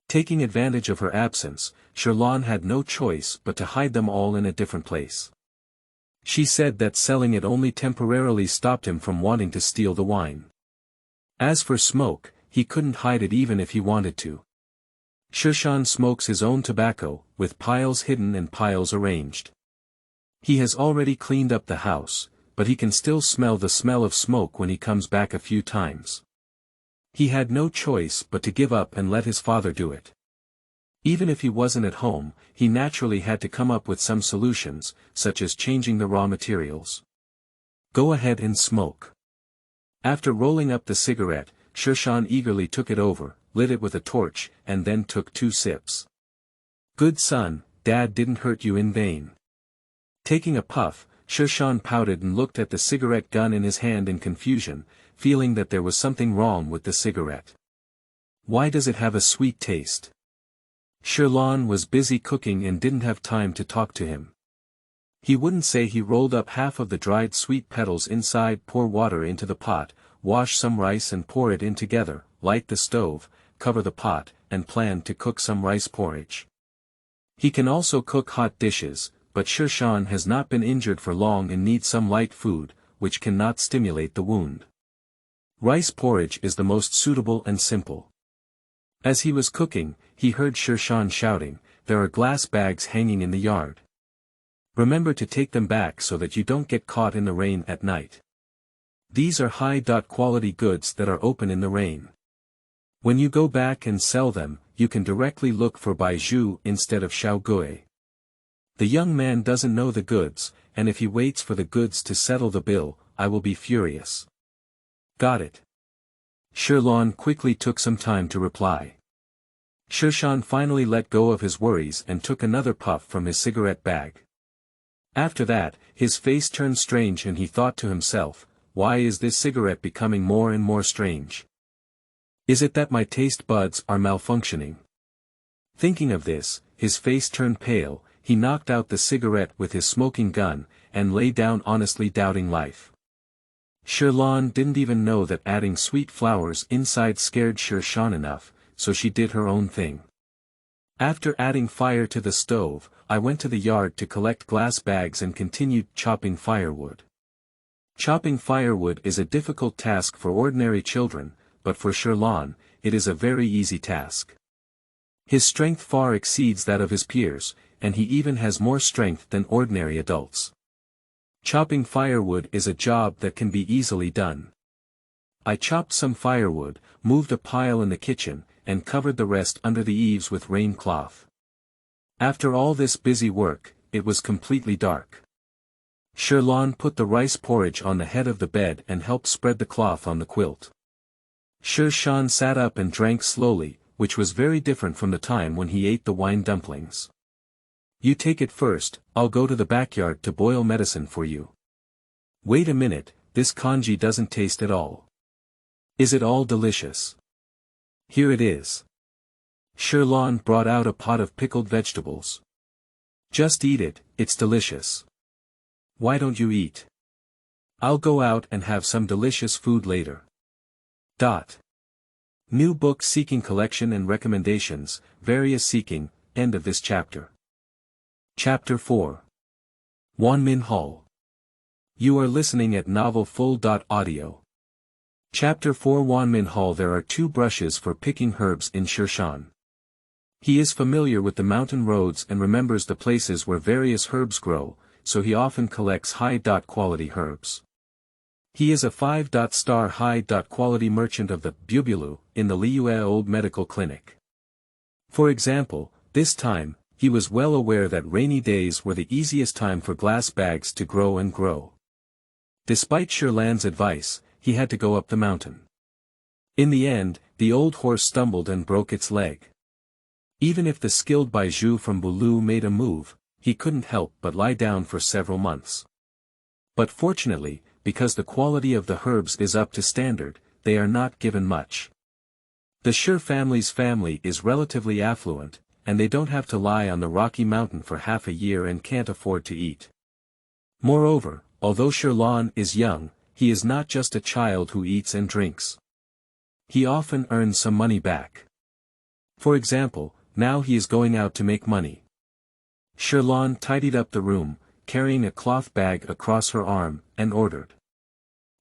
Taking advantage of her absence, Shirlan had no choice but to hide them all in a different place. She said that selling it only temporarily stopped him from wanting to steal the wine. As for smoke, he couldn't hide it even if he wanted to. Shirshan smokes his own tobacco, with piles hidden and piles arranged. He has already cleaned up the house, but he can still smell the smell of smoke when he comes back a few times. He had no choice but to give up and let his father do it. Even if he wasn't at home, he naturally had to come up with some solutions, such as changing the raw materials. "Go ahead and smoke." After rolling up the cigarette, Shirshan eagerly took it over, lit it with a torch, and then took 2 sips. "Good son, Dad didn't hurt you in vain." Taking a puff, Shirshan pouted and looked at the cigarette gun in his hand in confusion, feeling that there was something wrong with the cigarette. "Why does it have a sweet taste?" Shirlan was busy cooking and didn't have time to talk to him. He wouldn't say he rolled up half of the dried sweet petals inside, pour water into the pot, wash some rice and pour it in together, light the stove, cover the pot, and plan to cook some rice porridge. He can also cook hot dishes, but Shirshan has not been injured for long and needs some light food, which cannot stimulate the wound. Rice porridge is the most suitable and simple. As he was cooking, he heard Shirshan shouting, "There are glass bags hanging in the yard. Remember to take them back so that you don't get caught in the rain at night. These are high-quality goods that are open in the rain. When you go back and sell them, you can directly look for Baizhu instead of Xiao Gui. The young man doesn't know the goods, and if he waits for the goods to settle the bill, I will be furious." "Got it." Shirlan quickly took some time to reply. Shirshan finally let go of his worries and took another puff from his cigarette bag. After that, his face turned strange and he thought to himself, "Why is this cigarette becoming more and more strange? Is it that my taste buds are malfunctioning?" Thinking of this, his face turned pale. He knocked out the cigarette with his smoking gun, and lay down honestly doubting life. Shirlan didn't even know that adding sweet flowers inside scared Shirshan enough, so she did her own thing. After adding fire to the stove, I went to the yard to collect glass bags and continued chopping firewood. Chopping firewood is a difficult task for ordinary children, but for Shirlan, it is a very easy task. His strength far exceeds that of his peers, and he even has more strength than ordinary adults. Chopping firewood is a job that can be easily done. I chopped some firewood, moved a pile in the kitchen, and covered the rest under the eaves with rain cloth. After all this busy work, it was completely dark. Shirlan put the rice porridge on the head of the bed and helped spread the cloth on the quilt. Shan sat up and drank slowly, which was very different from the time when he ate the wine dumplings. You take it first, I'll go to the backyard to boil medicine for you. Wait a minute, this congee doesn't taste at all. Is it all delicious? Here it is. Shirlan brought out a pot of pickled vegetables. Just eat it, it's delicious. Why don't you eat? I'll go out and have some delicious food later. New book seeking collection and recommendations, various seeking, end of this chapter. Chapter 4. Wanmin Hall. You are listening at novelfull.audio. Chapter 4 Wanmin Hall. There are 2 brushes for picking herbs in Shan. He is familiar with the mountain roads and remembers the places where various herbs grow, so he often collects high-quality herbs. He is a 5-star high-quality merchant of the bubulu in the Liyue Old Medical Clinic. For example, this time, he was well aware that rainy days were the easiest time for glass bags to grow and grow. Despite Shirlan's advice, he had to go up the mountain. In the end, the old horse stumbled and broke its leg. Even if the skilled Baizhu from Bulu made a move, he couldn't help but lie down for several months. But fortunately, because the quality of the herbs is up to standard, they are not given much. The Shi family's family is relatively affluent, and they don't have to lie on the rocky mountain for half a year and can't afford to eat. Moreover, although Shirlan is young, he is not just a child who eats and drinks. He often earns some money back. For example, now he is going out to make money. Shirlan tidied up the room, carrying a cloth bag across her arm, and ordered.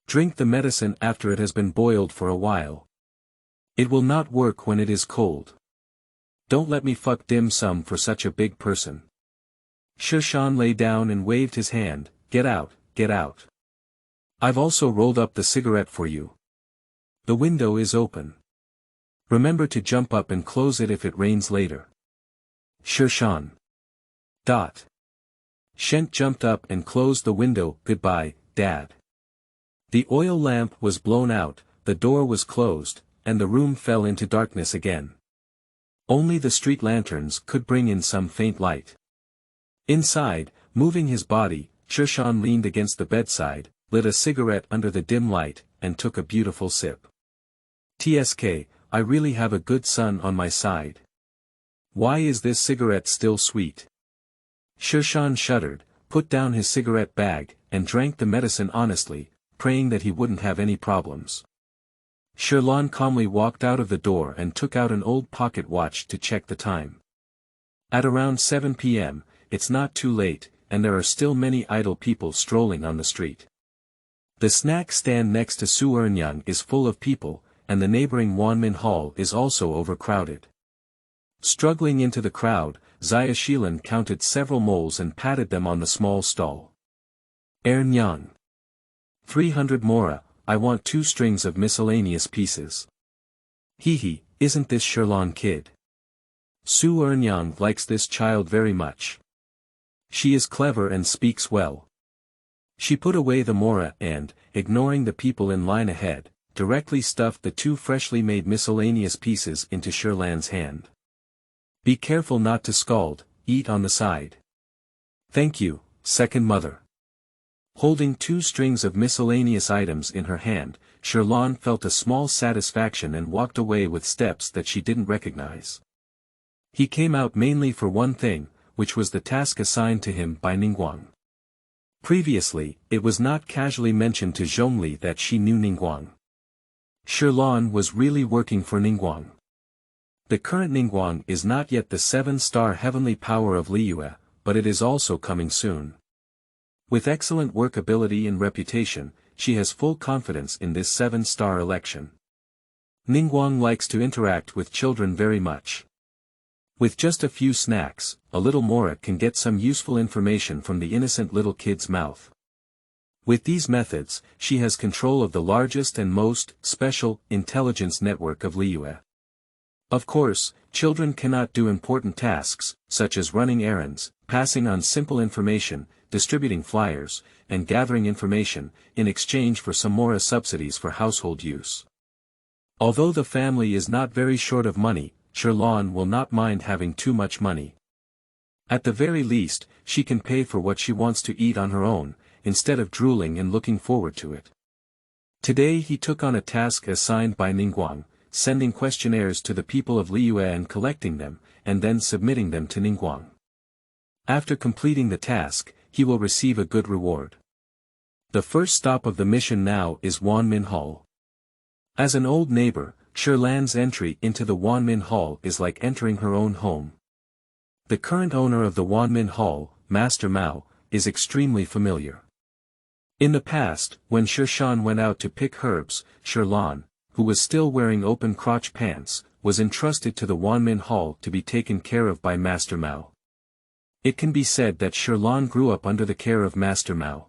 Drink the medicine after it has been boiled for a while. It will not work when it is cold. Don't let me fuck dim sum for such a big person. Shan lay down and waved his hand, get out, get out. I've also rolled up the cigarette for you. The window is open. Remember to jump up and close it if it rains later. Shan. Shent jumped up and closed the window. Goodbye, Dad. The oil lamp was blown out, the door was closed, and the room fell into darkness again. Only the street lanterns could bring in some faint light. Inside, moving his body, Shan leaned against the bedside, lit a cigarette under the dim light, and took a beautiful sip. TSK, I really have a good son on my side. Why is this cigarette still sweet? Shan shuddered, put down his cigarette bag, and drank the medicine honestly, praying that he wouldn't have any problems. Shirlan calmly walked out of the door and took out an old pocket watch to check the time. At around 7 p.m., it's not too late, and there are still many idle people strolling on the street. The snack stand next to Suernyang is full of people, and the neighboring Wanmin Hall is also overcrowded. Struggling into the crowd, Xia Shilan counted several moles and patted them on the small stall. Nyang. 300 mora, I want 2 strings of miscellaneous pieces. Hee, isn't this Shirlan kid? Suernyang likes this child very much. She is clever and speaks well. She put away the mora and, ignoring the people in line ahead, directly stuffed the 2 freshly made miscellaneous pieces into Shirlan's hand. Be careful not to scald, eat on the side. Thank you, second mother. Holding 2 strings of miscellaneous items in her hand, Shirlan felt a small satisfaction and walked away with steps that she didn't recognize. He came out mainly for one thing, which was the task assigned to him by Ningguang. Previously, it was not casually mentioned to Zhongli that she knew Ningguang. Shirlan was really working for Ningguang. The current Ningguang is not yet the 7-star heavenly power of Liyue, but it is also coming soon. With excellent work ability and reputation, she has full confidence in this 7-star election. Ningguang likes to interact with children very much. With just a few snacks, a little mora can get some useful information from the innocent little kid's mouth. With these methods, she has control of the largest and most special intelligence network of Liyue. Of course, children cannot do important tasks, such as running errands, passing on simple information, distributing flyers, and gathering information, in exchange for some more subsidies for household use. Although the family is not very short of money, Xiaolin will not mind having too much money. At the very least, she can pay for what she wants to eat on her own, instead of drooling and looking forward to it. Today he took on a task assigned by Ningguang, sending questionnaires to the people of Liyue and collecting them, and then submitting them to Ningguang. After completing the task, he will receive a good reward. The first stop of the mission now is Wanmin Hall. As an old neighbor, Xiaolin's entry into the Wanmin Hall is like entering her own home. The current owner of the Wanmin Hall, Master Mao, is extremely familiar. In the past, when Shan went out to pick herbs, Xiaolin, who was still wearing open crotch pants, was entrusted to the Wanmin Hall to be taken care of by Master Mao. It can be said that Xiaolin grew up under the care of Master Mao.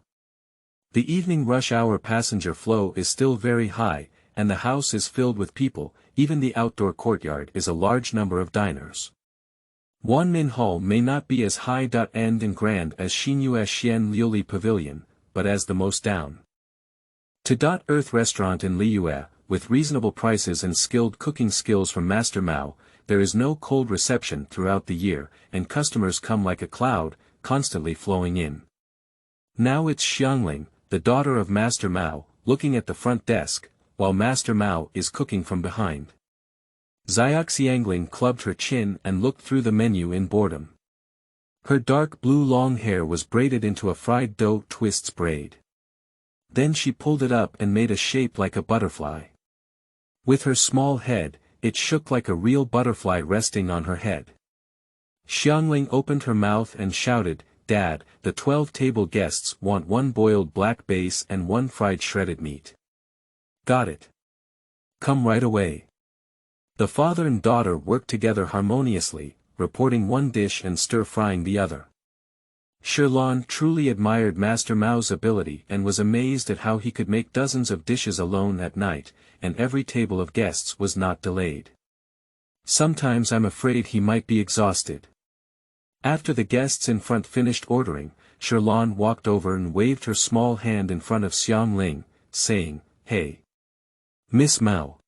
The evening rush hour passenger flow is still very high, and the house is filled with people, even the outdoor courtyard is a large number of diners. Wanmin Hall may not be as high-end and grand as Xinqiu Xian Liuli Pavilion, but as the most down-to-earth restaurant in Liyue, with reasonable prices and skilled cooking skills from Master Mao, there is no cold reception throughout the year, and customers come like a cloud, constantly flowing in. Now it's Xiangling, the daughter of Master Mao, looking at the front desk, while Master Mao is cooking from behind. Xiangling clubbed her chin and looked through the menu in boredom. Her dark blue long hair was braided into a fried dough twists braid. Then she pulled it up and made a shape like a butterfly. With her small head, it shook like a real butterfly resting on her head. Xiangling opened her mouth and shouted, "Dad, the 12 table guests want 1 boiled black base and 1 fried shredded meat." "Got it. Come right away." The father and daughter worked together harmoniously, reporting one dish and stir-frying the other. Xiaolin truly admired Master Mao's ability and was amazed at how he could make dozens of dishes alone at night, and every table of guests was not delayed. Sometimes I'm afraid he might be exhausted. After the guests in front finished ordering, Xiaolin walked over and waved her small hand in front of Xiangling, saying, "Hey, Miss Mao.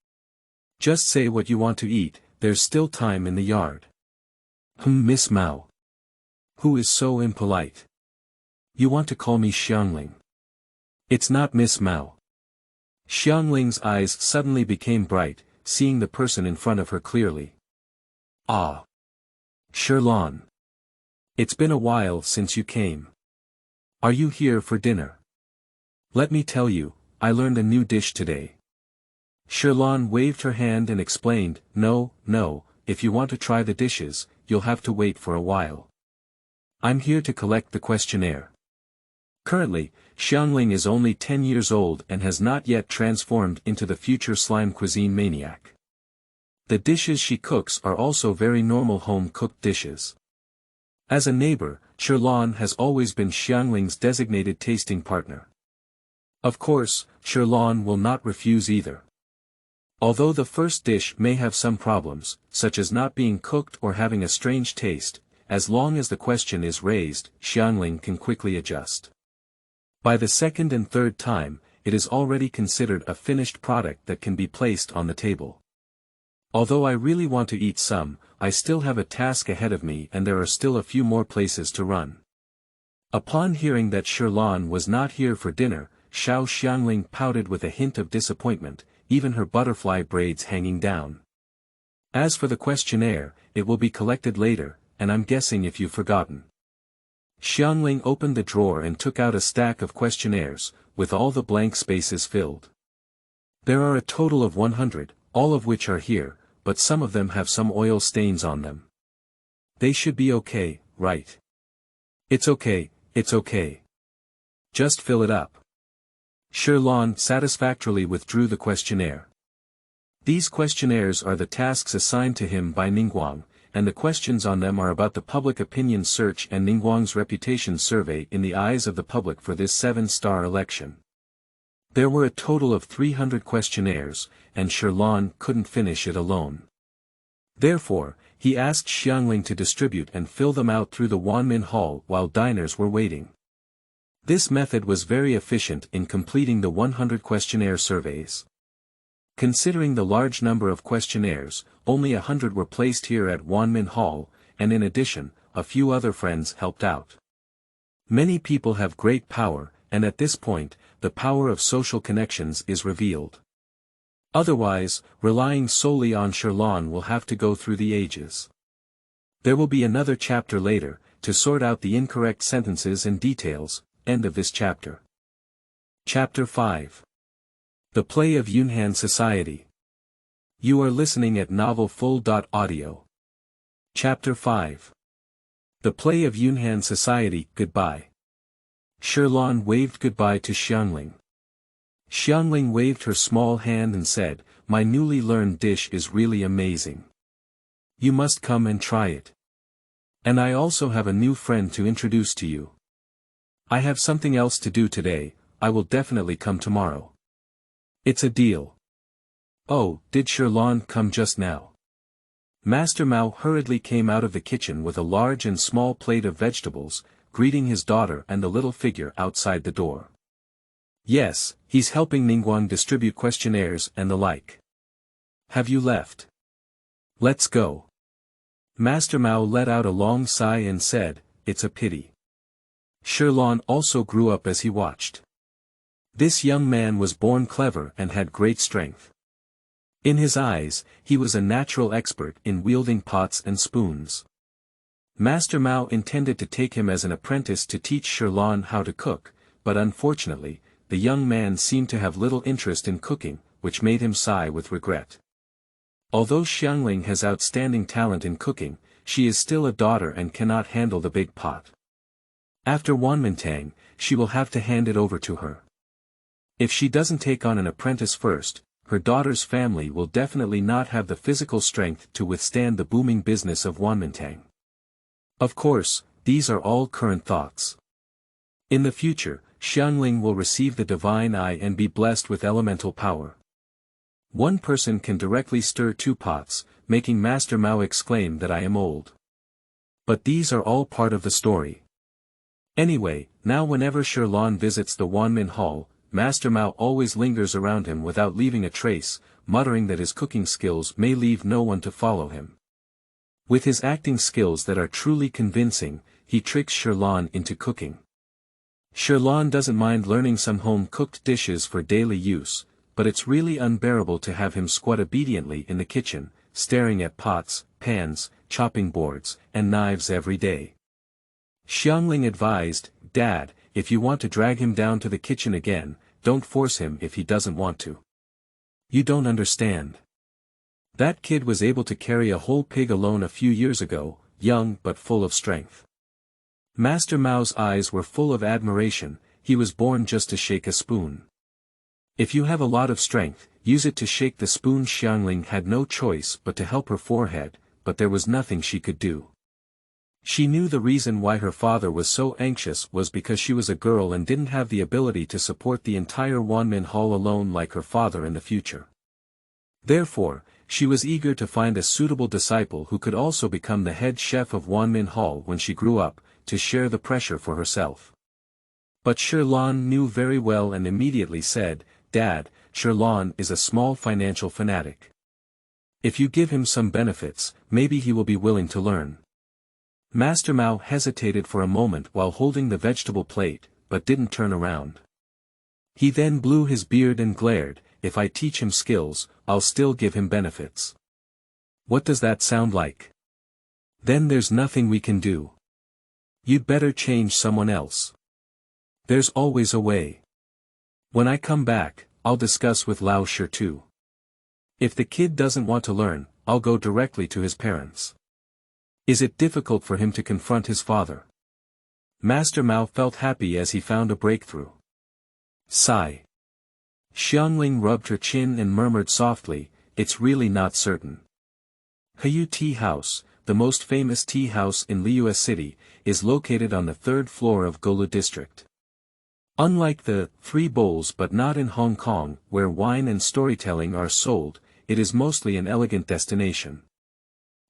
Just say what you want to eat, there's still time in the yard." Miss Mao. Who is so impolite? You want to call me Xiangling. It's not Miss Mao. Xiangling's eyes suddenly became bright, seeing the person in front of her clearly. "Ah. Xiaolin. It's been a while since you came. Are you here for dinner? Let me tell you, I learned a new dish today." Xiaolin waved her hand and explained, No, if you want to try the dishes, you'll have to wait for a while. I'm here to collect the questionnaire." Currently, Xiangling is only 10 years old and has not yet transformed into the future slime cuisine maniac. The dishes she cooks are also very normal home-cooked dishes. As a neighbor, Xiaolin has always been Xiangling's designated tasting partner. Of course, Xiaolin will not refuse either. Although the first dish may have some problems, such as not being cooked or having a strange taste, as long as the question is raised, Xiangling can quickly adjust. By the second and third time, it is already considered a finished product that can be placed on the table. Although I really want to eat some, I still have a task ahead of me and there are still a few more places to run. Upon hearing that Xiaolin was not here for dinner, Xiangling pouted with a hint of disappointment, even her butterfly braids hanging down. As for the questionnaire, it will be collected later, and I'm guessing if you've forgotten. Xiangling opened the drawer and took out a stack of questionnaires, with all the blank spaces filled. There are a total of 100, all of which are here, but some of them have some oil stains on them. They should be okay, right? It's okay. Just fill it up. Xiaolin satisfactorily withdrew the questionnaire. These questionnaires are the tasks assigned to him by Ningguang, and the questions on them are about the public opinion search and Ningguang's reputation survey in the eyes of the public for this 7-star election. There were a total of 300 questionnaires, and Xiaolin couldn't finish it alone. Therefore, he asked Xiangling to distribute and fill them out through the Wanmin Hall while diners were waiting. This method was very efficient in completing the 100 questionnaire surveys. Considering the large number of questionnaires, only 100 were placed here at Wanmin Hall, and in addition, a few other friends helped out. Many people have great power, and at this point, the power of social connections is revealed. Otherwise, relying solely on Sherlon will have to go through the ages. There will be another chapter later, to sort out the incorrect sentences and details. End of this chapter. Chapter 5. The Play of Yunhan Society. You are listening at novelfull.audio. Chapter 5. The Play of Yunhan Society. Goodbye. Sherlon waved goodbye to Xiangling. Xiangling waved her small hand and said, "My newly learned dish is really amazing. You must come and try it. And I also have a new friend to introduce to you. I have something else to do today, I will definitely come tomorrow. It's a deal." "Oh, did Sherlon come just now?" Master Mao hurriedly came out of the kitchen with a large and small plate of vegetables, greeting his daughter and the little figure outside the door. "Yes, he's helping Ningguang distribute questionnaires and the like." "Have you left?" "Let's go." Master Mao let out a long sigh and said, "It's a pity." Sherlon also grew up as he watched. This young man was born clever and had great strength. In his eyes, he was a natural expert in wielding pots and spoons. Master Mao intended to take him as an apprentice to teach Sherlon how to cook, but unfortunately, the young man seemed to have little interest in cooking, which made him sigh with regret. Although Xiangling has outstanding talent in cooking, she is still a daughter and cannot handle the big pot. After Wanmin, she will have to hand it over to her. If she doesn't take on an apprentice first, her daughter's family will definitely not have the physical strength to withstand the booming business of Wanmin. Of course, these are all current thoughts. In the future, Xiangling will receive the divine eye and be blessed with elemental power. One person can directly stir 2 pots, making Master Mao exclaim that I am old. But these are all part of the story. Anyway, now whenever Sherlon visits the Wanmin Hall, Master Mao always lingers around him without leaving a trace, muttering that his cooking skills may leave no one to follow him. With his acting skills that are truly convincing, he tricks Sherlon into cooking. Sherlon doesn't mind learning some home-cooked dishes for daily use, but it's really unbearable to have him squat obediently in the kitchen, staring at pots, pans, chopping boards, and knives every day. Xiangling advised, "Dad, if you want to drag him down to the kitchen again, don't force him if he doesn't want to. You don't understand. That kid was able to carry a whole pig alone a few years ago, young but full of strength." Master Mao's eyes were full of admiration. He was born just to shake a spoon. If you have a lot of strength, use it to shake the spoon. Xiangling had no choice but to help her forehead, but there was nothing she could do. She knew the reason why her father was so anxious was because she was a girl and didn't have the ability to support the entire Wanmin Hall alone like her father in the future. Therefore, she was eager to find a suitable disciple who could also become the head chef of Wanmin Hall when she grew up, to share the pressure for herself. But Sherlon knew very well and immediately said, "Dad, Sherlon is a small financial fanatic. If you give him some benefits, maybe he will be willing to learn." Master Mao hesitated for a moment while holding the vegetable plate, but didn't turn around. He then blew his beard and glared, "If I teach him skills, I'll still give him benefits. What does that sound like? Then there's nothing we can do. You'd better change someone else. There's always a way. When I come back, I'll discuss with Lao Shi too. If the kid doesn't want to learn, I'll go directly to his parents." Is it difficult for him to confront his father? Master Mao felt happy as he found a breakthrough. Sigh. Xiangling rubbed her chin and murmured softly, "It's really not certain. Xingqiu Tea House, the most famous tea house in Liyue City, is located on the 3rd floor of Golu District. Unlike the Three Bowls but not in Hong Kong where wine and storytelling are sold, it is mostly an elegant destination.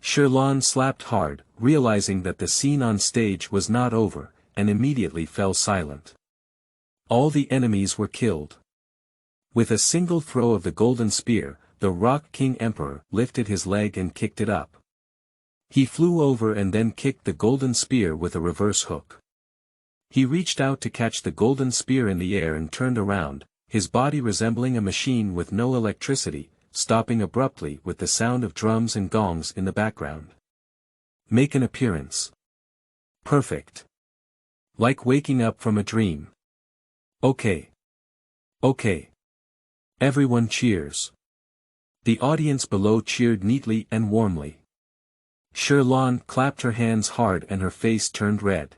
Sherlan slapped hard, realizing that the scene on stage was not over, and immediately fell silent. All the enemies were killed. With a single throw of the golden spear, the Rock King Emperor lifted his leg and kicked it up. He flew over and then kicked the golden spear with a reverse hook. He reached out to catch the golden spear in the air and turned around, his body resembling a machine with no electricity, stopping abruptly with the sound of drums and gongs in the background. Make an appearance. Perfect. Like waking up from a dream. Okay. Okay. Everyone cheers. The audience below cheered neatly and warmly. Sherlan clapped her hands hard and her face turned red.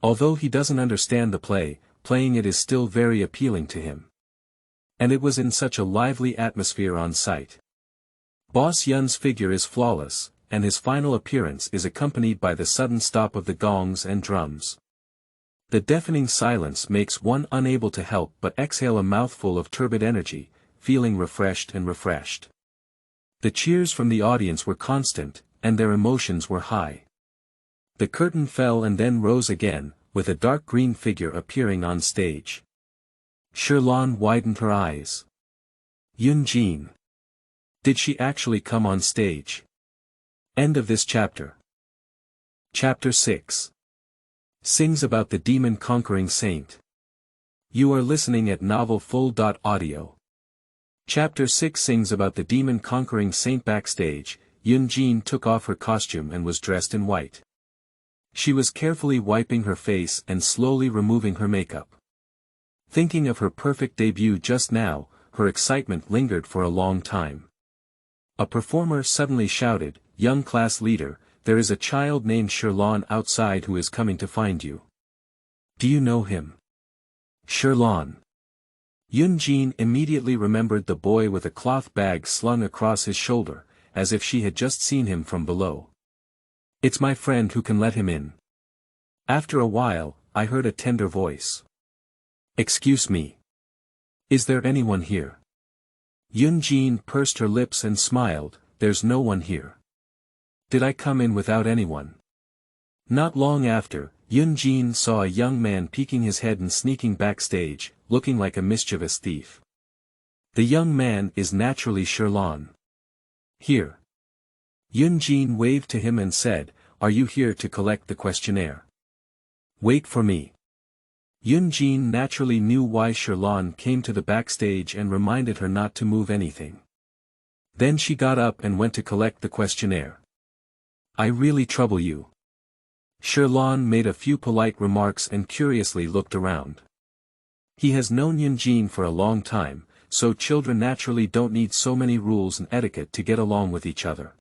Although he doesn't understand the play, playing it is still very appealing to him. And it was in such a lively atmosphere on site. Boss Yun's figure is flawless, and his final appearance is accompanied by the sudden stop of the gongs and drums. The deafening silence makes one unable to help but exhale a mouthful of turbid energy, feeling refreshed and refreshed. The cheers from the audience were constant, and their emotions were high. The curtain fell and then rose again, with a dark green figure appearing on stage. Sherlan widened her eyes. Yunjin. Did she actually come on stage? End of this chapter. Chapter 6. Sings about the demon-conquering saint. You are listening at novelfull.audio. Chapter 6 sings about the demon-conquering saint. Backstage, Yunjin took off her costume and was dressed in white. She was carefully wiping her face and slowly removing her makeup. Thinking of her perfect debut just now, her excitement lingered for a long time. A performer suddenly shouted, "Young class leader, there is a child named Sherlan outside who is coming to find you. Do you know him?" Sherlan. Yunjin immediately remembered the boy with a cloth bag slung across his shoulder, as if she had just seen him from below. "It's my friend who can let him in." After a while, I heard a tender voice. "Excuse me. Is there anyone here?" Yunjin pursed her lips and smiled, "There's no one here. Did I come in without anyone?" Not long after, Yunjin saw a young man peeking his head and sneaking backstage, looking like a mischievous thief. The young man is naturally Sherlan. "Here." Yunjin waved to him and said, "Are you here to collect the questionnaire?" "Wait for me." Yunjin naturally knew why Sherlan came to the backstage and reminded her not to move anything. Then she got up and went to collect the questionnaire. "I really trouble you." Sherlan made a few polite remarks and curiously looked around. He has known Yunjin for a long time, so children naturally don't need so many rules and etiquette to get along with each other.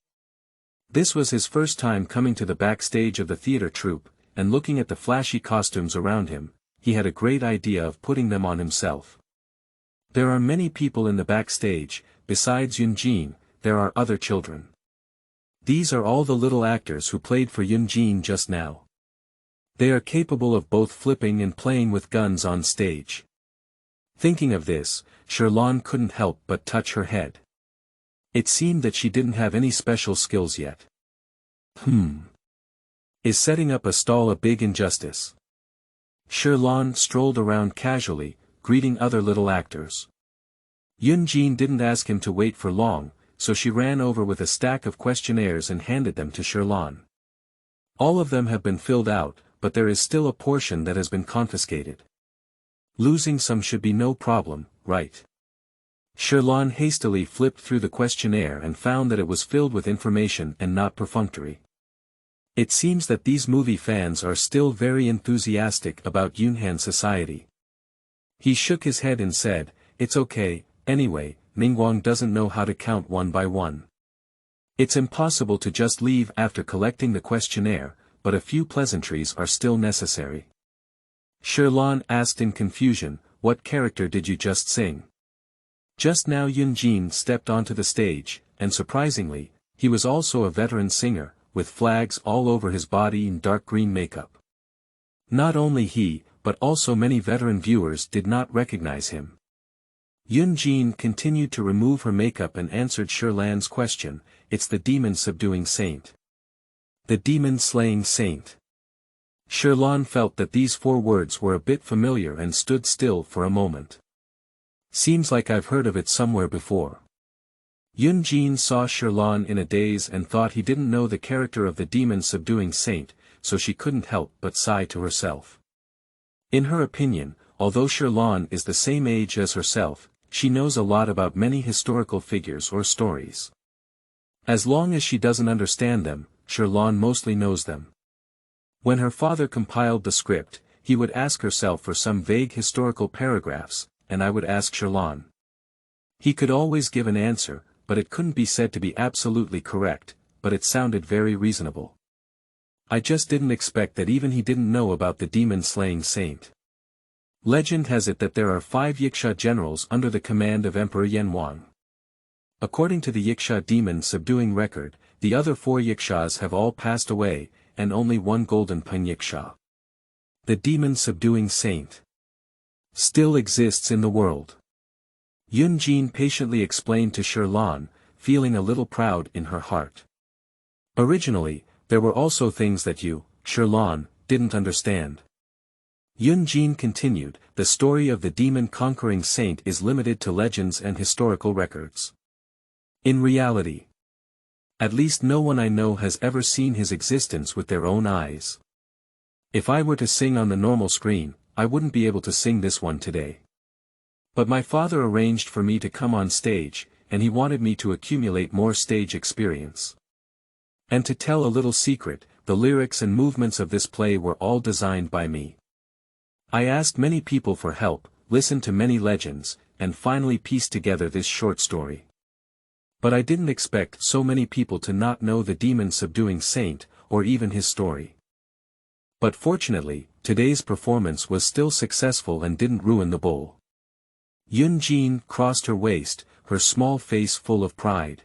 This was his first time coming to the backstage of the theater troupe, and looking at the flashy costumes around him, he had a great idea of putting them on himself. There are many people in the backstage, besides Yunjin, there are other children. These are all the little actors who played for Yunjin just now. They are capable of both flipping and playing with guns on stage. Thinking of this, Sherlan couldn't help but touch her head. It seemed that she didn't have any special skills yet. Is setting up a stall a big injustice? Sherlan strolled around casually, greeting other little actors. Yunjin didn't ask him to wait for long, so she ran over with a stack of questionnaires and handed them to Sherlan. All of them have been filled out, but there is still a portion that has been confiscated. Losing some should be no problem, right? Sherlan hastily flipped through the questionnaire and found that it was filled with information and not perfunctory. It seems that these movie fans are still very enthusiastic about Yunhan society. He shook his head and said, "It's okay, anyway, Ningguang doesn't know how to count one by one. It's impossible to just leave after collecting the questionnaire, but a few pleasantries are still necessary." Sherlan asked in confusion, "What character did you just sing?" Just now Yunjin stepped onto the stage, and surprisingly, he was also a veteran singer, with flags all over his body and dark green makeup. Not only he, but also many veteran viewers did not recognize him. Yunjin continued to remove her makeup and answered Shirlan's question, "It's the demon-subduing saint." The demon-slaying saint. Shirlan felt that these 4 words were a bit familiar and stood still for a moment. Seems like I've heard of it somewhere before. Yunjin saw Shirlan in a daze and thought he didn't know the character of the demon-subduing saint, so she couldn't help but sigh to herself. In her opinion, although Shirlan is the same age as herself, she knows a lot about many historical figures or stories. As long as she doesn't understand them, Shirlan mostly knows them. When her father compiled the script, he would ask herself for some vague historical paragraphs, and I would ask Shirlan. He could always give an answer, but it couldn't be said to be absolutely correct, but it sounded very reasonable. I just didn't expect that even he didn't know about the demon-slaying saint. Legend has it that there are 5 Yiksha generals under the command of Emperor Yanwang. According to the Yiksha demon-subduing record, the other 4 Yikshas have all passed away, and only 1 golden Peng Yiksha. The demon-subduing saint still exists in the world. Yunjin patiently explained to Shirlan, feeling a little proud in her heart. Originally, there were also things that you, Shirlan, didn't understand. Yunjin continued, the story of the demon-conquering saint is limited to legends and historical records. In reality, at least no one I know has ever seen his existence with their own eyes. If I were to sing on the normal screen, I wouldn't be able to sing this one today. But my father arranged for me to come on stage, and he wanted me to accumulate more stage experience. And to tell a little secret, the lyrics and movements of this play were all designed by me. I asked many people for help, listened to many legends, and finally pieced together this short story. But I didn't expect so many people to not know the demon-subduing saint, or even his story. But fortunately, today's performance was still successful and didn't ruin the bowl. Yunjin crossed her waist, her small face full of pride.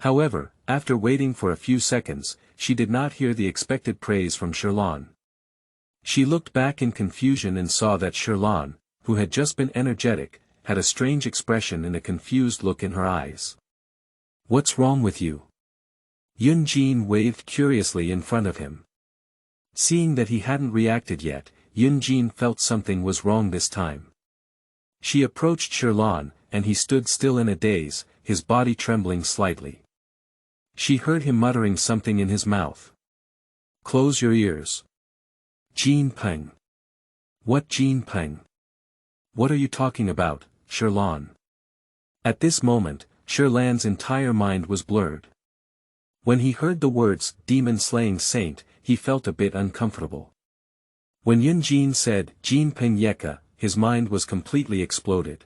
However, after waiting for a few seconds, she did not hear the expected praise from Shirlan. She looked back in confusion and saw that Shirlan, who had just been energetic, had a strange expression and a confused look in her eyes. "What's wrong with you?" Yunjin waved curiously in front of him. Seeing that he hadn't reacted yet, Yunjin felt something was wrong this time. She approached Shirlan, and he stood still in a daze, his body trembling slightly. She heard him muttering something in his mouth. "Close your ears." "Jin Peng." "What Jin Peng? What are you talking about, Shirlan?" At this moment, Shirlan's entire mind was blurred. When he heard the words, demon-slaying saint, he felt a bit uncomfortable. When Yunjin said, "Jin Peng Yeka," his mind was completely exploded.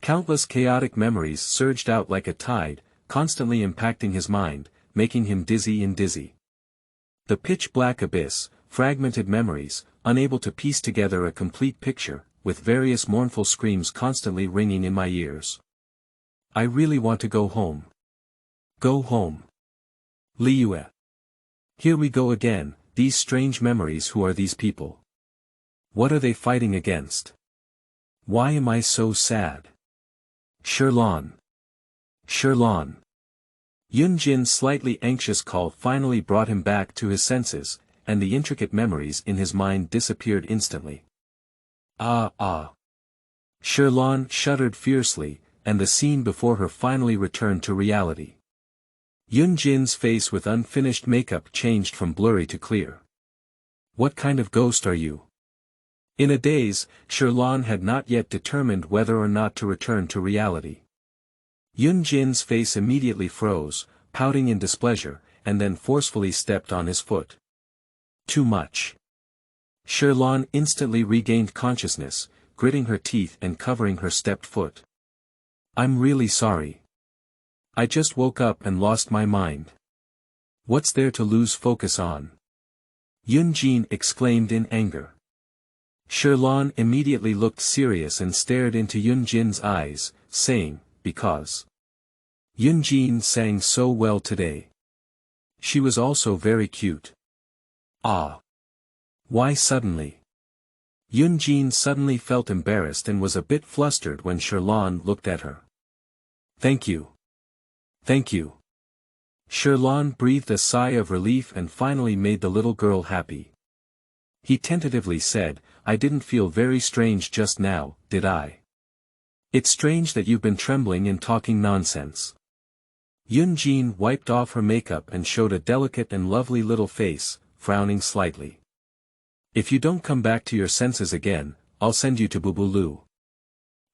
Countless chaotic memories surged out like a tide, constantly impacting his mind, making him dizzy and dizzy. The pitch-black abyss, fragmented memories, unable to piece together a complete picture, with various mournful screams constantly ringing in my ears. I really want to go home. Go home. Liyue. Here we go again, these strange memories. Who are these people? What are they fighting against? Why am I so sad? Shirlan. Shirlan. Yunjin's slightly anxious call finally brought him back to his senses, and the intricate memories in his mind disappeared instantly. Ah. Shirlan shuddered fiercely, and the scene before her finally returned to reality. Yunjin's face with unfinished makeup changed from blurry to clear. What kind of ghost are you? In a daze, Shirlan had not yet determined whether or not to return to reality. Yunjin's face immediately froze, pouting in displeasure, and then forcefully stepped on his foot. Too much. Shirlan instantly regained consciousness, gritting her teeth and covering her stepped foot. I'm really sorry. I just woke up and lost my mind. What's there to lose focus on? Yunjin exclaimed in anger. Shirlan immediately looked serious and stared into Yunjin's eyes, saying, because Yunjin sang so well today. She was also very cute. Ah. Why suddenly? Yunjin suddenly felt embarrassed and was a bit flustered when Sherlan looked at her. Thank you. Thank you. Sherlan breathed a sigh of relief and finally made the little girl happy. He tentatively said, I didn't feel very strange just now, did I? It's strange that you've been trembling and talking nonsense. Yunjin wiped off her makeup and showed a delicate and lovely little face, frowning slightly. If you don't come back to your senses again, I'll send you to Bubulu.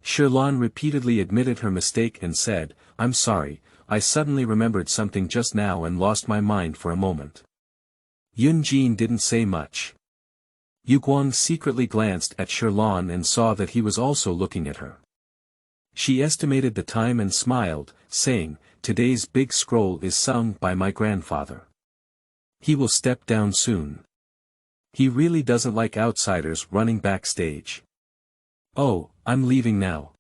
Sherlan repeatedly admitted her mistake and said, I'm sorry, I suddenly remembered something just now and lost my mind for a moment. Yunjin didn't say much. Yuguang secretly glanced at Sherlan and saw that he was also looking at her. She estimated the time and smiled, saying, Today's big scroll is sung by my grandfather. He will step down soon. He really doesn't like outsiders running backstage. Oh, I'm leaving now.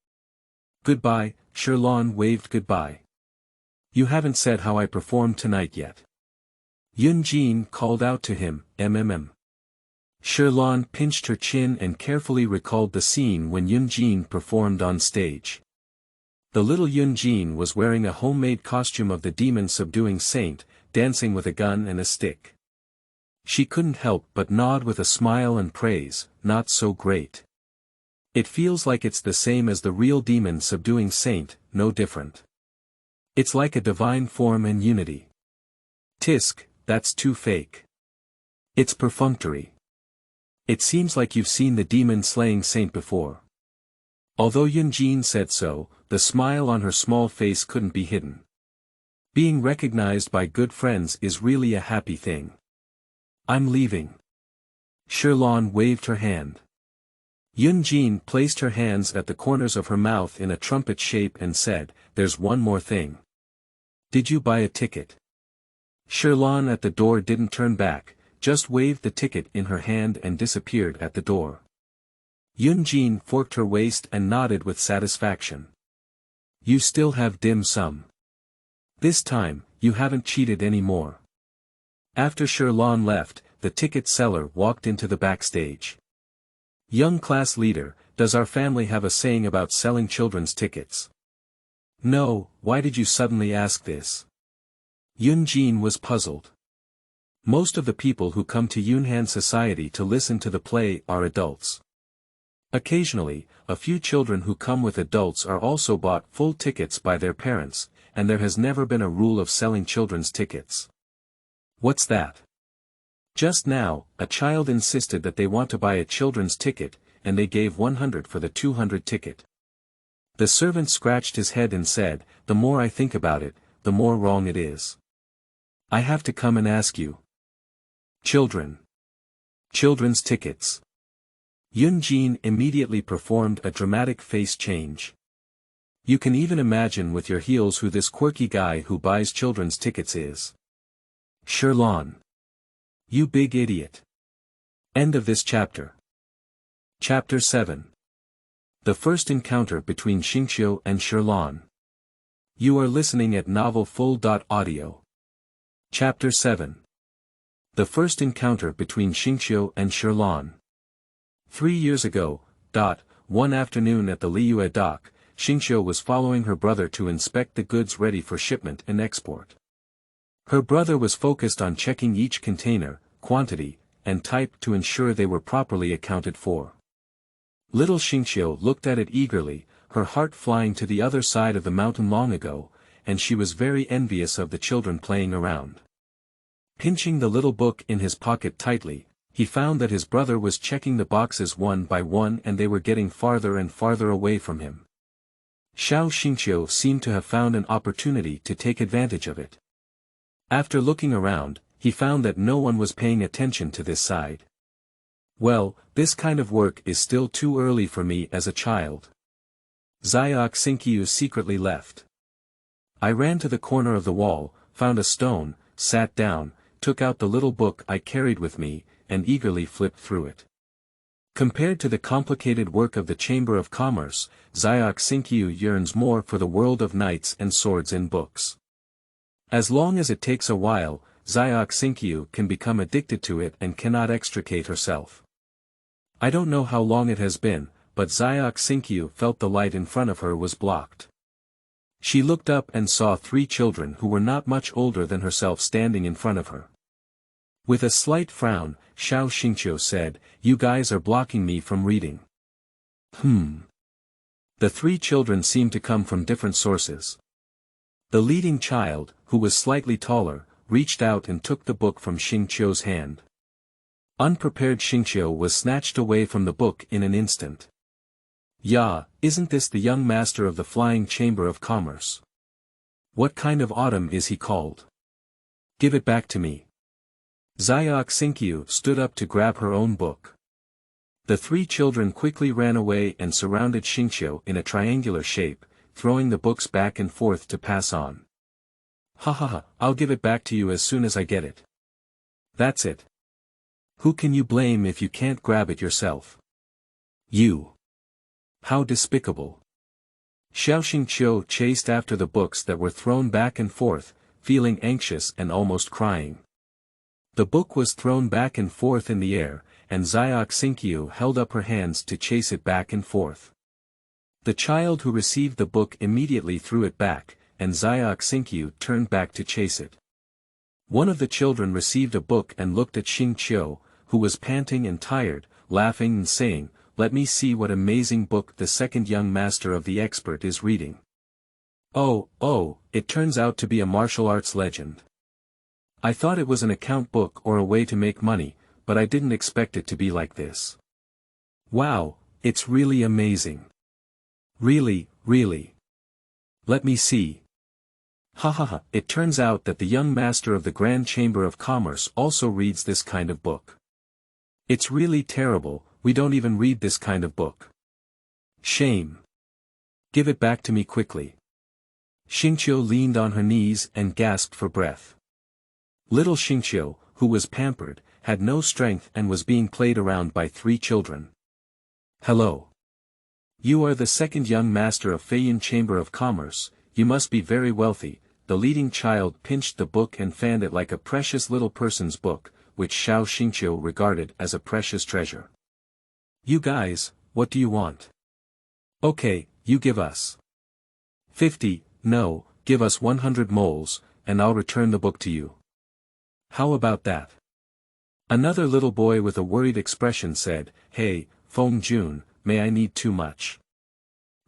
Goodbye, Sherlan waved goodbye. You haven't said how I performed tonight yet. Yunjin called out to him, MMM. Sherlan pinched her chin and carefully recalled the scene when Yunjin performed on stage. The little Yunjin was wearing a homemade costume of the demon-subduing saint, dancing with a gun and a stick. She couldn't help but nod with a smile and praise, not so great. It feels like it's the same as the real demon-subduing saint, no different. It's like a divine form and unity. Tisk, that's too fake. It's perfunctory. It seems like you've seen the demon-slaying saint before. Although Yunjin said so, the smile on her small face couldn't be hidden. Being recognized by good friends is really a happy thing. I'm leaving. Sherlan waved her hand. Yunjin placed her hands at the corners of her mouth in a trumpet shape and said, There's one more thing. Did you buy a ticket? Sherlan at the door didn't turn back, just waved the ticket in her hand and disappeared at the door. Yunjin forked her waist and nodded with satisfaction. You still have dim sum. This time, you haven't cheated anymore. After Sherlan left, the ticket seller walked into the backstage. Young class leader, does our family have a saying about selling children's tickets? No, why did you suddenly ask this? Yunjin was puzzled. Most of the people who come to Yunhan society to listen to the play are adults. Occasionally, a few children who come with adults are also bought full tickets by their parents, and there has never been a rule of selling children's tickets. What's that? Just now, a child insisted that they want to buy a children's ticket, and they gave 100 for the 200 ticket. The servant scratched his head and said, The more I think about it, the more wrong it is. I have to come and ask you. Children. Children's tickets. Yunjin immediately performed a dramatic face change. You can even imagine with your heels who this quirky guy who buys children's tickets is. Sherlan. You big idiot. End of this chapter. Chapter 7. The first encounter between Xingqiu and Sherlan. You are listening at novelfull.audio. Chapter 7. The first encounter between Xingqiu and Sherlan. 3 years ago, one afternoon at the Liyue dock, Xingqiu was following her brother to inspect the goods ready for shipment and export. Her brother was focused on checking each container, quantity, and type to ensure they were properly accounted for. Little Xingqiu looked at it eagerly, her heart flying to the other side of the mountain long ago, and she was very envious of the children playing around. Pinching the little book in his pocket tightly, he found that his brother was checking the boxes one by one and they were getting farther and farther away from him. Xingqiu seemed to have found an opportunity to take advantage of it. After looking around, he found that no one was paying attention to this side. Well, this kind of work is still too early for me as a child. Xingqiu secretly left. I ran to the corner of the wall, found a stone, sat down, took out the little book I carried with me, and eagerly flipped through it. Compared to the complicated work of the Chamber of Commerce, Xingqiu yearns more for the world of knights and swords in books. As long as it takes a while, Xingqiu can become addicted to it and cannot extricate herself. I don't know how long it has been, but Xingqiu felt the light in front of her was blocked. She looked up and saw 3 children who were not much older than herself standing in front of her. With a slight frown, Xingqiu said, "You guys are blocking me from reading." The 3 children seemed to come from different sources. The leading child, who was slightly taller, reached out and took the book from Xingqiu's hand. Unprepared Xingqiu was snatched away from the book in an instant. "Yeah, isn't this the young master of the Flying Chamber of Commerce? What kind of autumn is he called? Give it back to me." Xingqiu stood up to grab her own book. The 3 children quickly ran away and surrounded Xingqiu in a triangular shape, throwing the books back and forth to pass on. "Ha ha ha, I'll give it back to you as soon as I get it." "That's it. Who can you blame if you can't grab it yourself? You. How despicable." Xingqiu chased after the books that were thrown back and forth, feeling anxious and almost crying. The book was thrown back and forth in the air, and Xingqiu held up her hands to chase it back and forth. The child who received the book immediately threw it back, and Xingqiu turned back to chase it. One of the children received a book and looked at Xing Qiu, who was panting and tired, laughing and saying, "Let me see what amazing book the second young master of the expert is reading. Oh, it turns out to be a martial arts legend. I thought it was an account book or a way to make money, but I didn't expect it to be like this. Wow, it's really amazing. Really. Let me see. Ha ha ha, it turns out that the young master of the Grand Chamber of Commerce also reads this kind of book. It's really terrible, we don't even read this kind of book. Shame. Give it back to me quickly." Xingqiu leaned on her knees and gasped for breath. Little Xingqiu, who was pampered, had no strength and was being played around by 3 children. "Hello. You are the second young master of Feiyin Chamber of Commerce, you must be very wealthy." The leading child pinched the book and fanned it like a precious little person's book, which Xingqiu regarded as a precious treasure. "You guys, what do you want?" "Okay, you give us 50, no, give us 100 moles, and I'll return the book to you. How about that?" Another little boy with a worried expression said, "Hey, Feng Jun, may I need too much?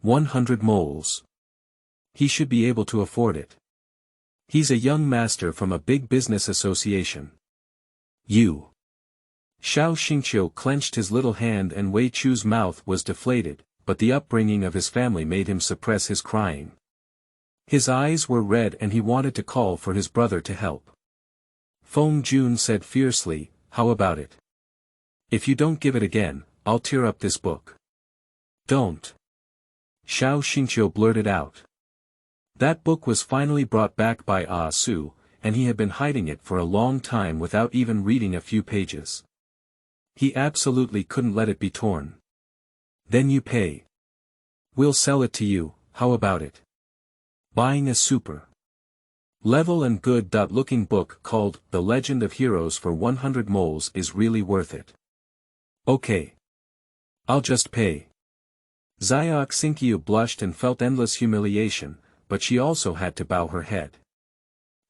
100 moles. He should be able to afford it. He's a young master from a big business association." "You." Xingqiu clenched his little hand and Wei Chu's mouth was deflated, but the upbringing of his family made him suppress his crying. His eyes were red and he wanted to call for his brother to help. Feng Jun said fiercely, "How about it? If you don't give it again, I'll tear up this book." "Don't." Xingqiu blurted out. That book was finally brought back by Ah Su, and he had been hiding it for a long time without even reading a few pages. He absolutely couldn't let it be torn. "Then you pay. We'll sell it to you, how about it? Buying a super level and good-looking book called The Legend of Heroes for 100 moles is really worth it." "Okay. I'll just pay." Xingqiu blushed and felt endless humiliation, but she also had to bow her head.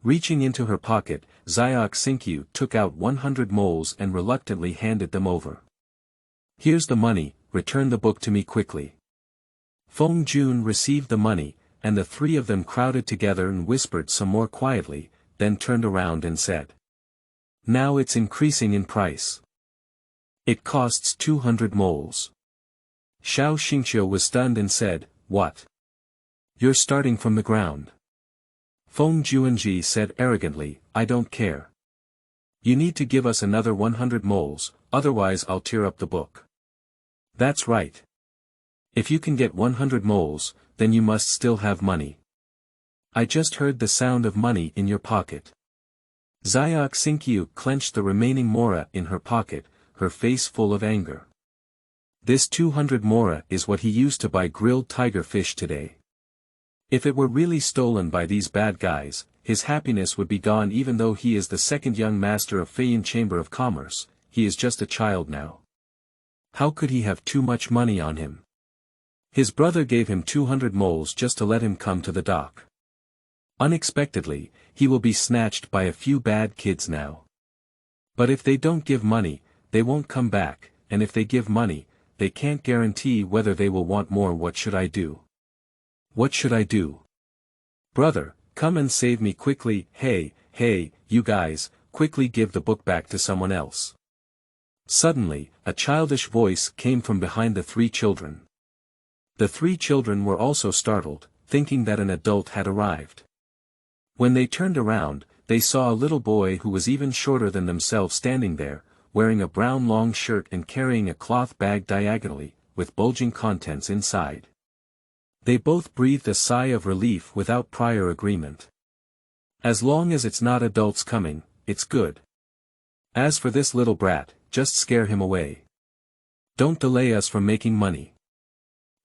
Reaching into her pocket, Xingqiu took out 100 moles and reluctantly handed them over. "Here's the money, return the book to me quickly." Feng Jun received the money, and the 3 of them crowded together and whispered some more quietly, then turned around and said, "Now it's increasing in price. It costs 200 moles. Xingqiu was stunned and said, "What? You're starting from the ground." Feng Juanji said arrogantly, "I don't care. You need to give us another 100 moles, otherwise I'll tear up the book." "That's right. If you can get 100 moles, then you must still have money. I just heard the sound of money in your pocket." Xingqiu clenched the remaining mora in her pocket, her face full of anger. "This 200 mora is what he used to buy grilled tiger fish today. If it were really stolen by these bad guys, his happiness would be gone. Even though he is the second young master of Feiyin Chamber of Commerce, he is just a child now. How could he have too much money on him? His brother gave him 200 moles just to let him come to the dock. Unexpectedly, he will be snatched by a few bad kids now. But if they don't give money, they won't come back, and if they give money, they can't guarantee whether they will want more. What should I do? What should I do? Brother, come and save me quickly. Hey, you guys, quickly give the book back to someone else. Suddenly, a childish voice came from behind the three children. The three children were also startled, thinking that an adult had arrived. When they turned around, they saw a little boy who was even shorter than themselves standing there, wearing a brown long shirt and carrying a cloth bag diagonally, with bulging contents inside. They both breathed a sigh of relief without prior agreement. As long as it's not adults coming, it's good. As for this little brat, just scare him away. Don't delay us from making money.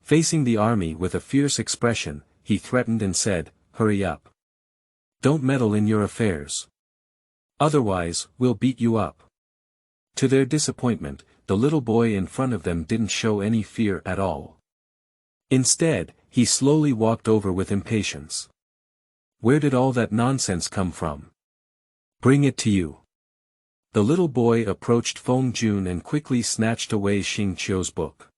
Facing the army with a fierce expression, he threatened and said, hurry up. Don't meddle in your affairs. Otherwise, we'll beat you up. To their disappointment, the little boy in front of them didn't show any fear at all. Instead, he slowly walked over with impatience. Where did all that nonsense come from? Bring it to you. The little boy approached Feng Jun and quickly snatched away Xing Qiu's book.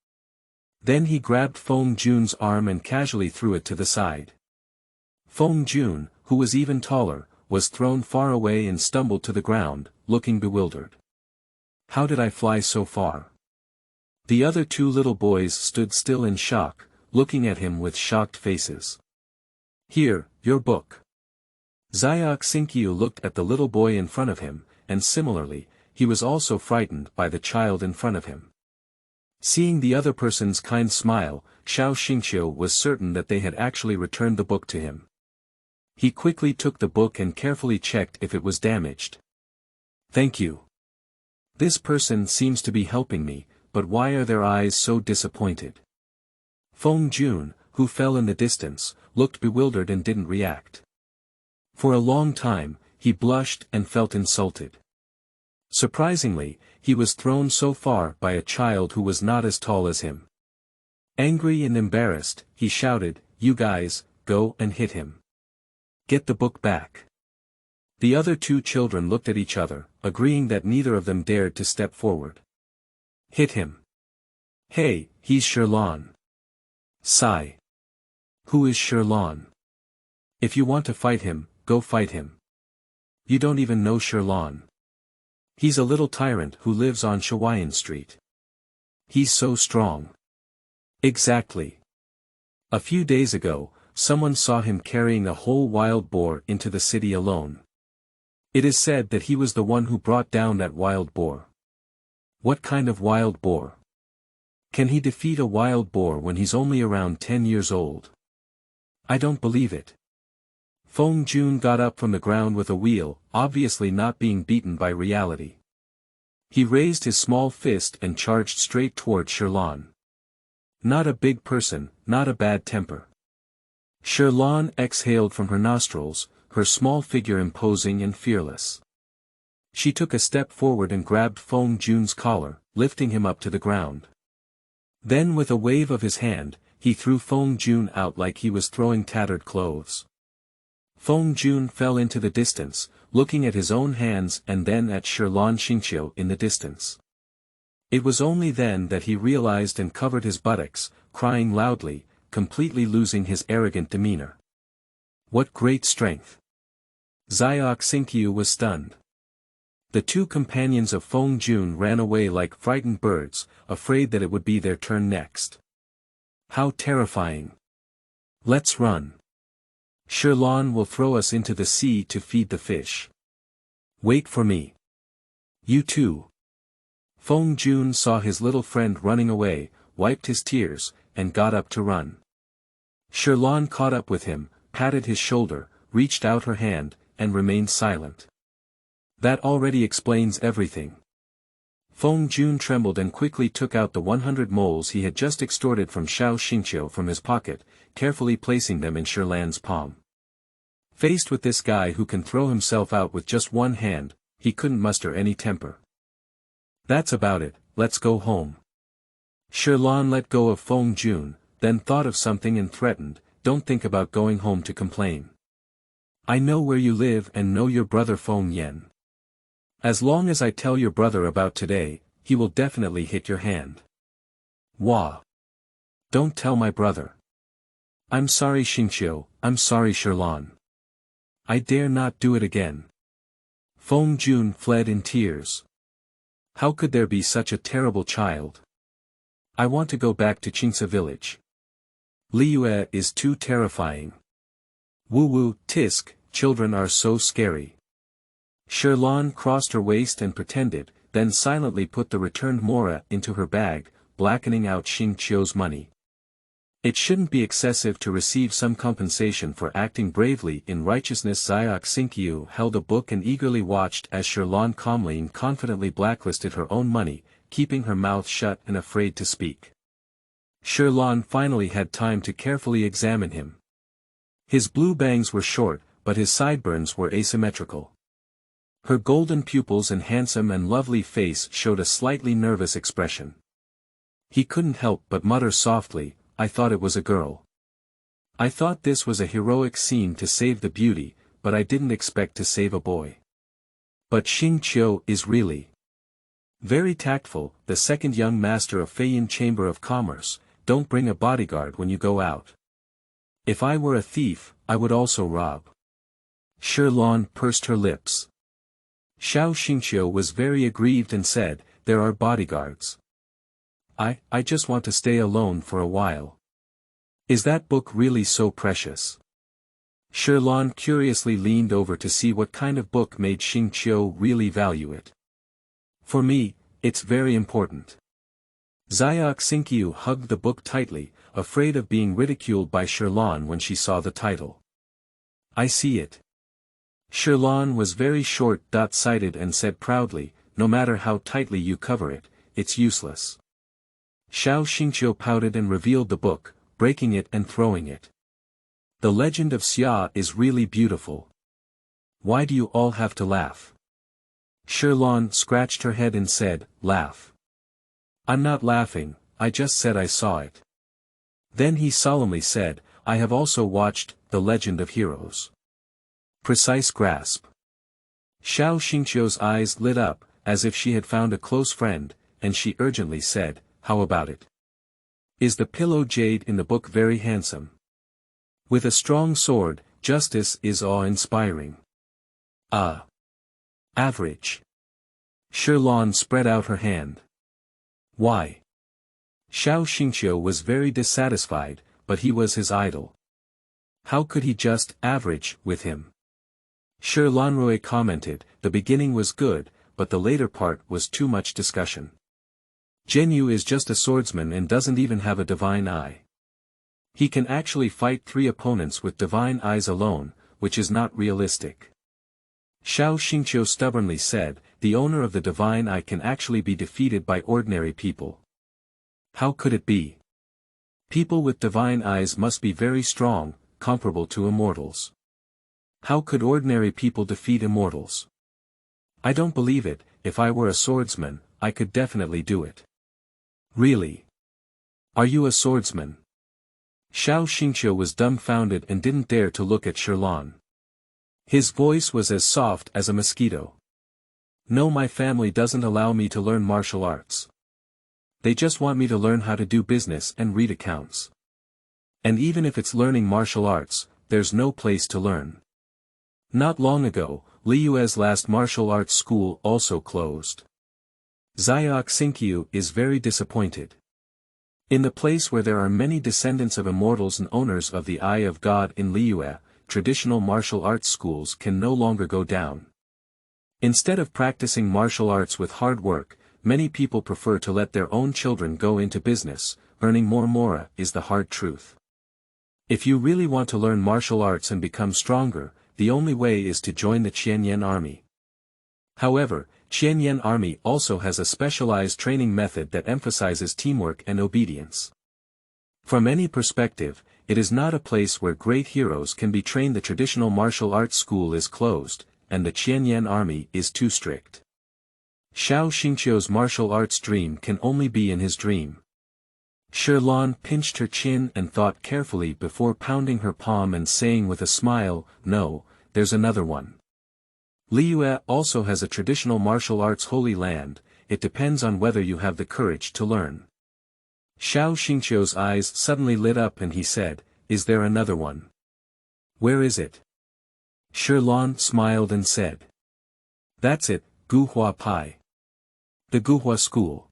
Then he grabbed Feng Jun's arm and casually threw it to the side. Feng Jun, who was even taller, was thrown far away and stumbled to the ground, looking bewildered. How did I fly so far? The other two little boys stood still in shock, looking at him with shocked faces. Here, your book. Xingqiu looked at the little boy in front of him, and similarly, he was also frightened by the child in front of him. Seeing the other person's kind smile, Xingqiu was certain that they had actually returned the book to him. He quickly took the book and carefully checked if it was damaged. Thank you. This person seems to be helping me, but why are their eyes so disappointed? Feng Jun, who fell in the distance, looked bewildered and didn't react. For a long time, he blushed and felt insulted. Surprisingly, he was thrown so far by a child who was not as tall as him. Angry and embarrassed, he shouted, "You guys, go and hit him. Get the book back." The other two children looked at each other, agreeing that neither of them dared to step forward. Hit him. Hey, he's Sherlon. Sigh. Who is Sherlon? If you want to fight him, go fight him. You don't even know Sherlon. He's a little tyrant who lives on Shawayan Street. He's so strong. Exactly. A few days ago, someone saw him carrying a whole wild boar into the city alone. It is said that he was the one who brought down that wild boar. What kind of wild boar? Can he defeat a wild boar when he's only around 10 years old? I don't believe it. Feng Jun got up from the ground with a wheel, obviously not being beaten by reality. He raised his small fist and charged straight toward Sherlon. Not a big person, not a bad temper. Sherlon exhaled from her nostrils, her small figure imposing and fearless. She took a step forward and grabbed Feng Jun's collar, lifting him up to the ground. Then with a wave of his hand, he threw Feng Jun out like he was throwing tattered clothes. Feng Jun fell into the distance, looking at his own hands and then at Sherlon Xingqiu in the distance. It was only then that he realized and covered his buttocks, crying loudly, completely losing his arrogant demeanor. What great strength! Xingqiu was stunned. The two companions of Feng Jun ran away like frightened birds, afraid that it would be their turn next. How terrifying! Let's run. Sherlon will throw us into the sea to feed the fish. Wait for me. You too. Feng Jun saw his little friend running away, wiped his tears, and got up to run. Sherlon caught up with him, patted his shoulder, reached out her hand, and remained silent. That already explains everything. Feng Jun trembled and quickly took out the 100 moles he had just extorted from Xingqiu from his pocket, carefully placing them in Sherlan's palm. Faced with this guy who can throw himself out with just one hand, he couldn't muster any temper. That's about it, let's go home. Sherlan let go of Feng Jun, then thought of something and threatened, "Don't think about going home to complain. I know where you live and know your brother Feng Yan. As long as I tell your brother about today, he will definitely hit your hand." "Wah! Don't tell my brother. I'm sorry Xingqiu, I'm sorry Sherlan. I dare not do it again." Feng Jun fled in tears. How could there be such a terrible child? I want to go back to Qingce village. Liyue is too terrifying. Woo-woo, tisk, children are so scary. Sherlan crossed her waist and pretended, then silently put the returned mora into her bag, blackening out Xing Qiu's money. It shouldn't be excessive to receive some compensation for acting bravely in righteousness. Xingqiu held a book and eagerly watched as Sherlan calmly and confidently blacklisted her own money, keeping her mouth shut and afraid to speak. Sherlan finally had time to carefully examine him. His blue bangs were short, but his sideburns were asymmetrical. Her golden pupils and handsome and lovely face showed a slightly nervous expression. He couldn't help but mutter softly, "I thought it was a girl. I thought this was a heroic scene to save the beauty, but I didn't expect to save a boy. But Xing Qiu is really very tactful." The second young master of Feiyin Chamber of Commerce, "Don't bring a bodyguard when you go out. If I were a thief, I would also rob." Sherlan pursed her lips. Xingqiu was very aggrieved and said, "There are bodyguards. I just want to stay alone for a while." "Is that book really so precious?" Sherlan curiously leaned over to see what kind of book made Xingqiu really value it. "For me, it's very important." Xingqiu hugged the book tightly, afraid of being ridiculed by Sherlan when she saw the title. "I see it." Sherlan was very short-sighted and said proudly, "No matter how tightly you cover it, it's useless." Xingqiu pouted and revealed the book, breaking it and throwing it. "The legend of Xia is really beautiful. Why do you all have to laugh?" Sherlan scratched her head and said, "Laugh. I'm not laughing, I just said I saw it." Then he solemnly said, "I have also watched The Legend of Heroes." Precise grasp. Xingqiu's eyes lit up, as if she had found a close friend, and she urgently said, "How about it? Is the pillow jade in the book very handsome? With a strong sword, justice is awe-inspiring." Average." Sherlan spread out her hand. "Why?" Xingqiu was very dissatisfied, but he was his idol. How could he just average with him? Sherlan commented, "The beginning was good, but the later part was too much discussion. Zhenyu is just a swordsman and doesn't even have a divine eye. He can actually fight 3 opponents with divine eyes alone, which is not realistic." Xingqiu stubbornly said, "The owner of the divine eye can actually be defeated by ordinary people." "How could it be? People with divine eyes must be very strong, comparable to immortals. How could ordinary people defeat immortals?" "I don't believe it. If I were a swordsman, I could definitely do it." "Really? Are you a swordsman?" Xingqiu was dumbfounded and didn't dare to look at Sherlan. His voice was as soft as a mosquito. "No, my family doesn't allow me to learn martial arts. They just want me to learn how to do business and read accounts. And even if it's learning martial arts, there's no place to learn. Not long ago, Liyue's last martial arts school also closed. Xingqiu is very disappointed. In the place where there are many descendants of immortals and owners of the Eye of God in Liyue, traditional martial arts schools can no longer go down. Instead of practicing martial arts with hard work, many people prefer to let their own children go into business. Earning more mora is the hard truth. If you really want to learn martial arts and become stronger, the only way is to join the Qianyan army. However, Qianyan army also has a specialized training method that emphasizes teamwork and obedience. From any perspective, it is not a place where great heroes can be trained. The traditional martial arts school is closed, and the Qianyan army is too strict. Xingqiu's martial arts dream can only be in his dream. Shirlan pinched her chin and thought carefully before pounding her palm and saying with a smile, "No, there's another one. Liyue also has a traditional martial arts holy land, it depends on whether you have the courage to learn." Xiao Xingqiu's eyes suddenly lit up and he said, "Is there another one? Where is it?" Shirlan smiled and said, "That's it, Gu Hua Pai. The Gu Hua school."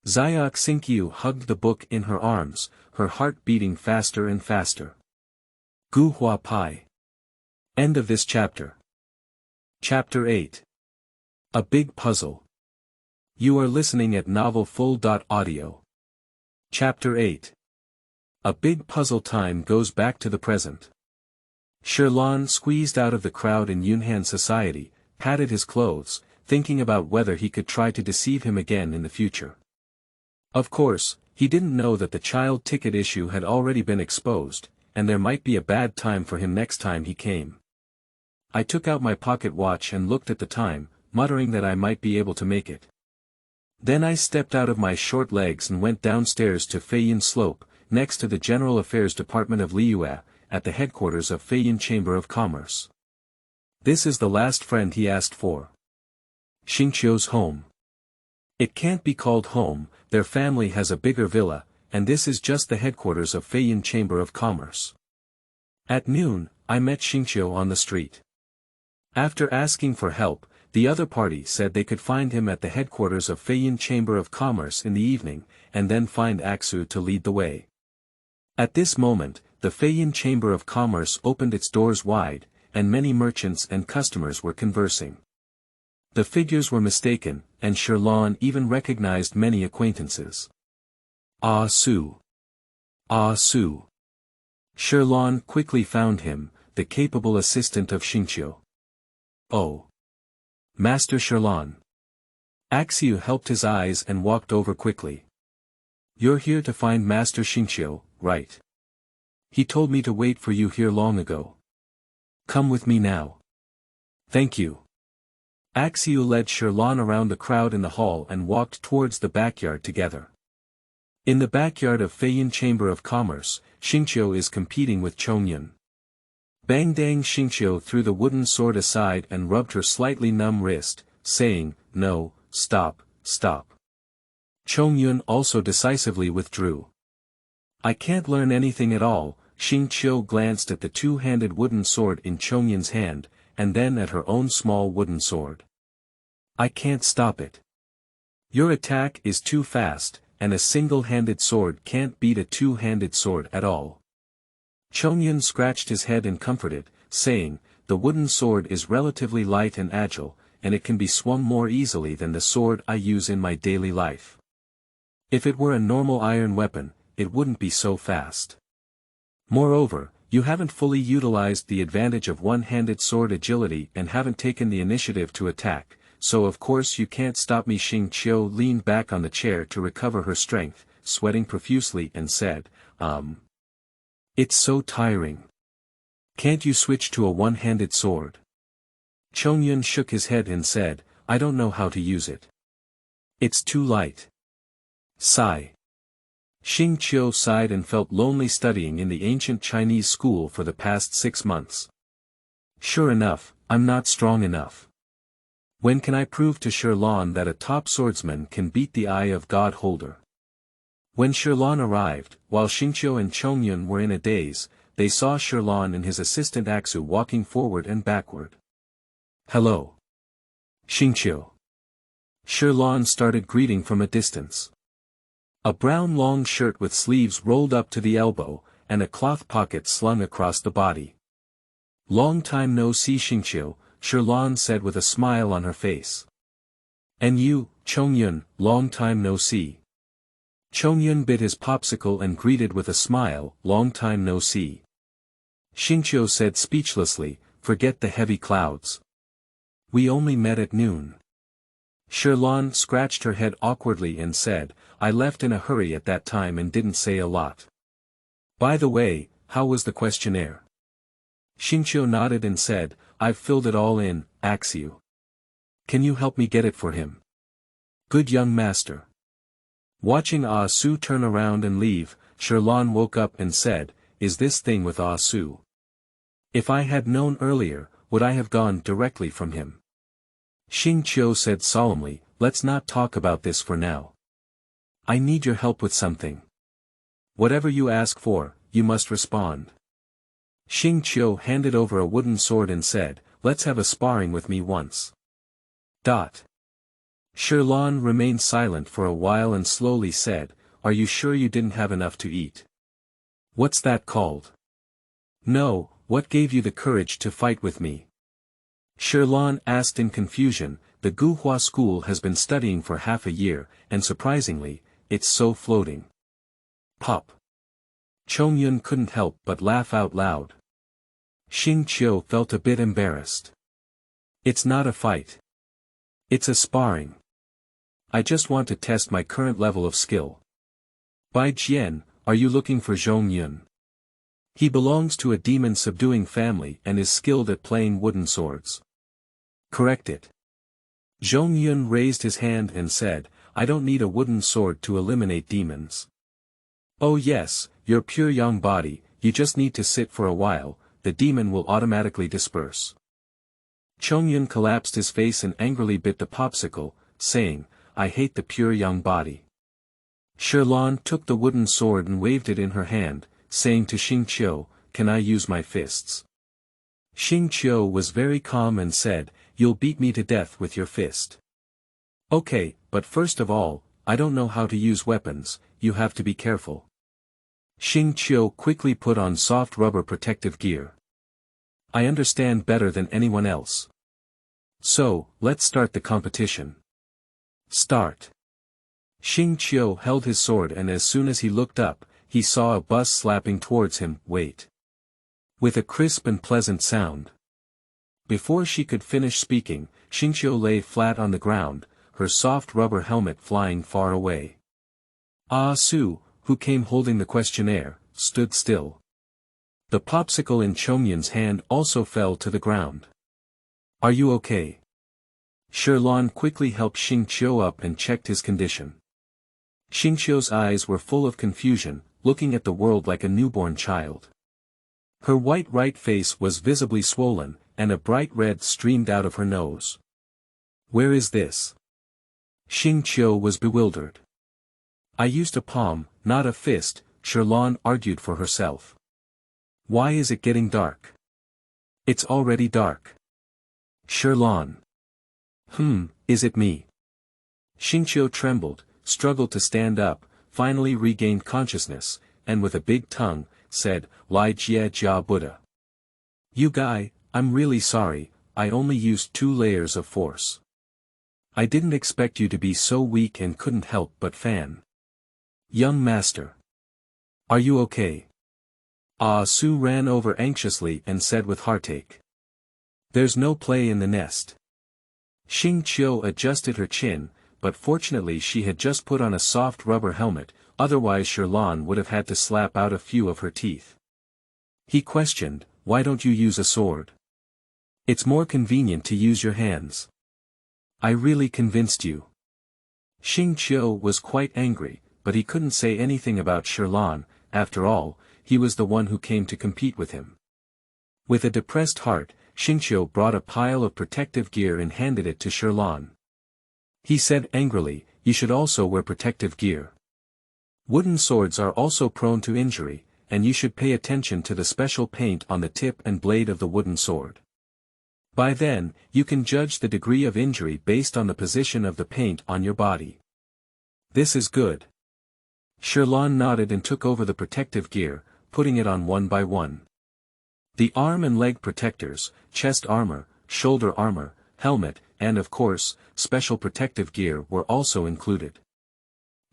Xingqiu hugged the book in her arms, her heart beating faster and faster. Gu Hua Pai. End of this chapter. Chapter 8. A Big Puzzle. You are listening at novelfull.audio. Chapter 8. A big puzzle. Time goes back to the present. Shirlan squeezed out of the crowd in Yunhan society, patted his clothes, thinking about whether he could try to deceive him again in the future. Of course, he didn't know that the child ticket issue had already been exposed, and there might be a bad time for him next time he came. I took out my pocket watch and looked at the time, muttering that I might be able to make it. Then I stepped out of my short legs and went downstairs to Feiyin Slope, next to the General Affairs Department of Liyue, at the headquarters of Feiyin Chamber of Commerce. This is the last friend he asked for. Xingqiu's home. It can't be called home, their family has a bigger villa, and this is just the headquarters of Feiyin Chamber of Commerce. At noon, I met Xingqiu on the street. After asking for help, the other party said they could find him at the headquarters of Feiyin Chamber of Commerce in the evening, and then find Xu to lead the way. At this moment, the Feiyin Chamber of Commerce opened its doors wide, and many merchants and customers were conversing. The figures were mistaken, and Shirlan even recognized many acquaintances. Ah Su. Ah Su. Shirlan quickly found him, the capable assistant of Xingqiu. Oh. Master Shirlan. Xu helped his eyes and walked over quickly. You're here to find Master Xingqiu, right? He told me to wait for you here long ago. Come with me now. Thank you. Xu led Shirlan around the crowd in the hall and walked towards the backyard together. In the backyard of Feiyin Chamber of Commerce, Xingqiu is competing with Chongyun. Bang dang. Xingqiu threw the wooden sword aside and rubbed her slightly numb wrist, saying, "No, stop, stop." Chongyun also decisively withdrew. I can't learn anything at all. Xingqiu glanced at the two-handed wooden sword in Chongyun's hand, and then at her own small wooden sword. I can't stop it. Your attack is too fast, and a single-handed sword can't beat a two-handed sword at all. Chongyun scratched his head and comforted, saying, the wooden sword is relatively light and agile, and it can be swung more easily than the sword I use in my daily life. If it were a normal iron weapon, it wouldn't be so fast. Moreover, you haven't fully utilized the advantage of one-handed sword agility and haven't taken the initiative to attack, so of course you can't stop me. Xing Qiu leaned back on the chair to recover her strength, sweating profusely and said, It's so tiring. Can't you switch to a one-handed sword? Chongyun shook his head and said, I don't know how to use it. It's too light. Sigh. Xing Qiu sighed and felt lonely studying in the ancient Chinese school for the past 6 months. Sure enough, I'm not strong enough. When can I prove to Shirlan that a top swordsman can beat the Eye of God holder? When Shirlan arrived, while Xingqiu and Chongyun were in a daze, they saw Shirlan and his assistant Xu walking forward and backward. Hello. Xingqiu. Shirlan started greeting from a distance. A brown long shirt with sleeves rolled up to the elbow, and a cloth pocket slung across the body. Long time no see Xingqiu, Shirlan said with a smile on her face. And you, Chongyun, long time no see. Chongyun bit his popsicle and greeted with a smile, long time no see. Xingqiu said speechlessly, forget the heavy clouds. We only met at noon. Shirlan scratched her head awkwardly and said, I left in a hurry at that time and didn't say a lot. By the way, how was the questionnaire? Xingqiu nodded and said, I've filled it all in, Xu. Can you help me get it for him? Good young master. Watching Ah Su turn around and leave, Sherlan woke up and said, "Is this thing with Ah Su? If I had known earlier, would I have gone directly from him?" Xing Qiu said solemnly, "Let's not talk about this for now. I need your help with something. Whatever you ask for, you must respond." Xing Qiu handed over a wooden sword and said, "Let's have a sparring with me once." Sherlan remained silent for a while and slowly said, "Are you sure you didn't have enough to eat? What's that called? No, what gave you the courage to fight with me?" Sherlan asked in confusion. "The Gu Hua school has been studying for half a year, and surprisingly, it's so floating." Pop. Chongyun couldn't help but laugh out loud. Xing Qiu felt a bit embarrassed. "It's not a fight. It's a sparring. I just want to test my current level of skill." "Bai Jian, are you looking for Zhongyun? He belongs to a demon-subduing family and is skilled at playing wooden swords." "Correct it." Zhongyun raised his hand and said, "I don't need a wooden sword to eliminate demons." "Oh yes, your pure young body, you just need to sit for a while, the demon will automatically disperse." Chongyun collapsed his face and angrily bit the popsicle, saying, "I hate the pure young body." Sherlan took the wooden sword and waved it in her hand, saying to Xing Qiu, "Can I use my fists?" Xing Qiu was very calm and said, "You'll beat me to death with your fist." "Okay, but first of all, I don't know how to use weapons, you have to be careful." Xing Qiu quickly put on soft rubber protective gear. "I understand better than anyone else. So, let's start the competition." "Start." Xing Qiu held his sword and as soon as he looked up, he saw a bus slapping towards him, "Wait." With a crisp and pleasant sound. Before she could finish speaking, Xingqiu lay flat on the ground, her soft rubber helmet flying far away. Ah Su, who came holding the questionnaire, stood still. The popsicle in Chongyun's hand also fell to the ground. "Are you okay?" Sherlan quickly helped Xingqiu up and checked his condition. Xingqiu's eyes were full of confusion, looking at the world like a newborn child. Her white right face was visibly swollen, and a bright red streamed out of her nose. "Where is this?" Xing Qiu was bewildered. "I used a palm, not a fist," Sherlan argued for herself. "Why is it getting dark?" "It's already dark." Sherlan. Is it me?" Xing Qiu trembled, struggled to stand up, finally regained consciousness, and with a big tongue, said, "Lai Jia Jia Buddha. You guy, I'm really sorry, I only used 2 layers of force. I didn't expect you to be so weak and couldn't help but fan." "Young master. Are you okay?" Ah Su ran over anxiously and said with heartache. "There's no play in the nest." Xing Qiu adjusted her chin, but fortunately she had just put on a soft rubber helmet, otherwise Sherlan would have had to slap out a few of her teeth. He questioned, "Why don't you use a sword? It's more convenient to use your hands. I really convinced you." Xing Qiu was quite angry, but he couldn't say anything about Sherlan. After all, he was the one who came to compete with him. With a depressed heart, Xingqiu brought a pile of protective gear and handed it to Sherlan. He said angrily, "You should also wear protective gear. Wooden swords are also prone to injury, and you should pay attention to the special paint on the tip and blade of the wooden sword. By then, you can judge the degree of injury based on the position of the paint on your body." "This is good." Sherlan nodded and took over the protective gear, putting it on one by one. The arm and leg protectors, chest armor, shoulder armor, helmet, and of course, special protective gear were also included.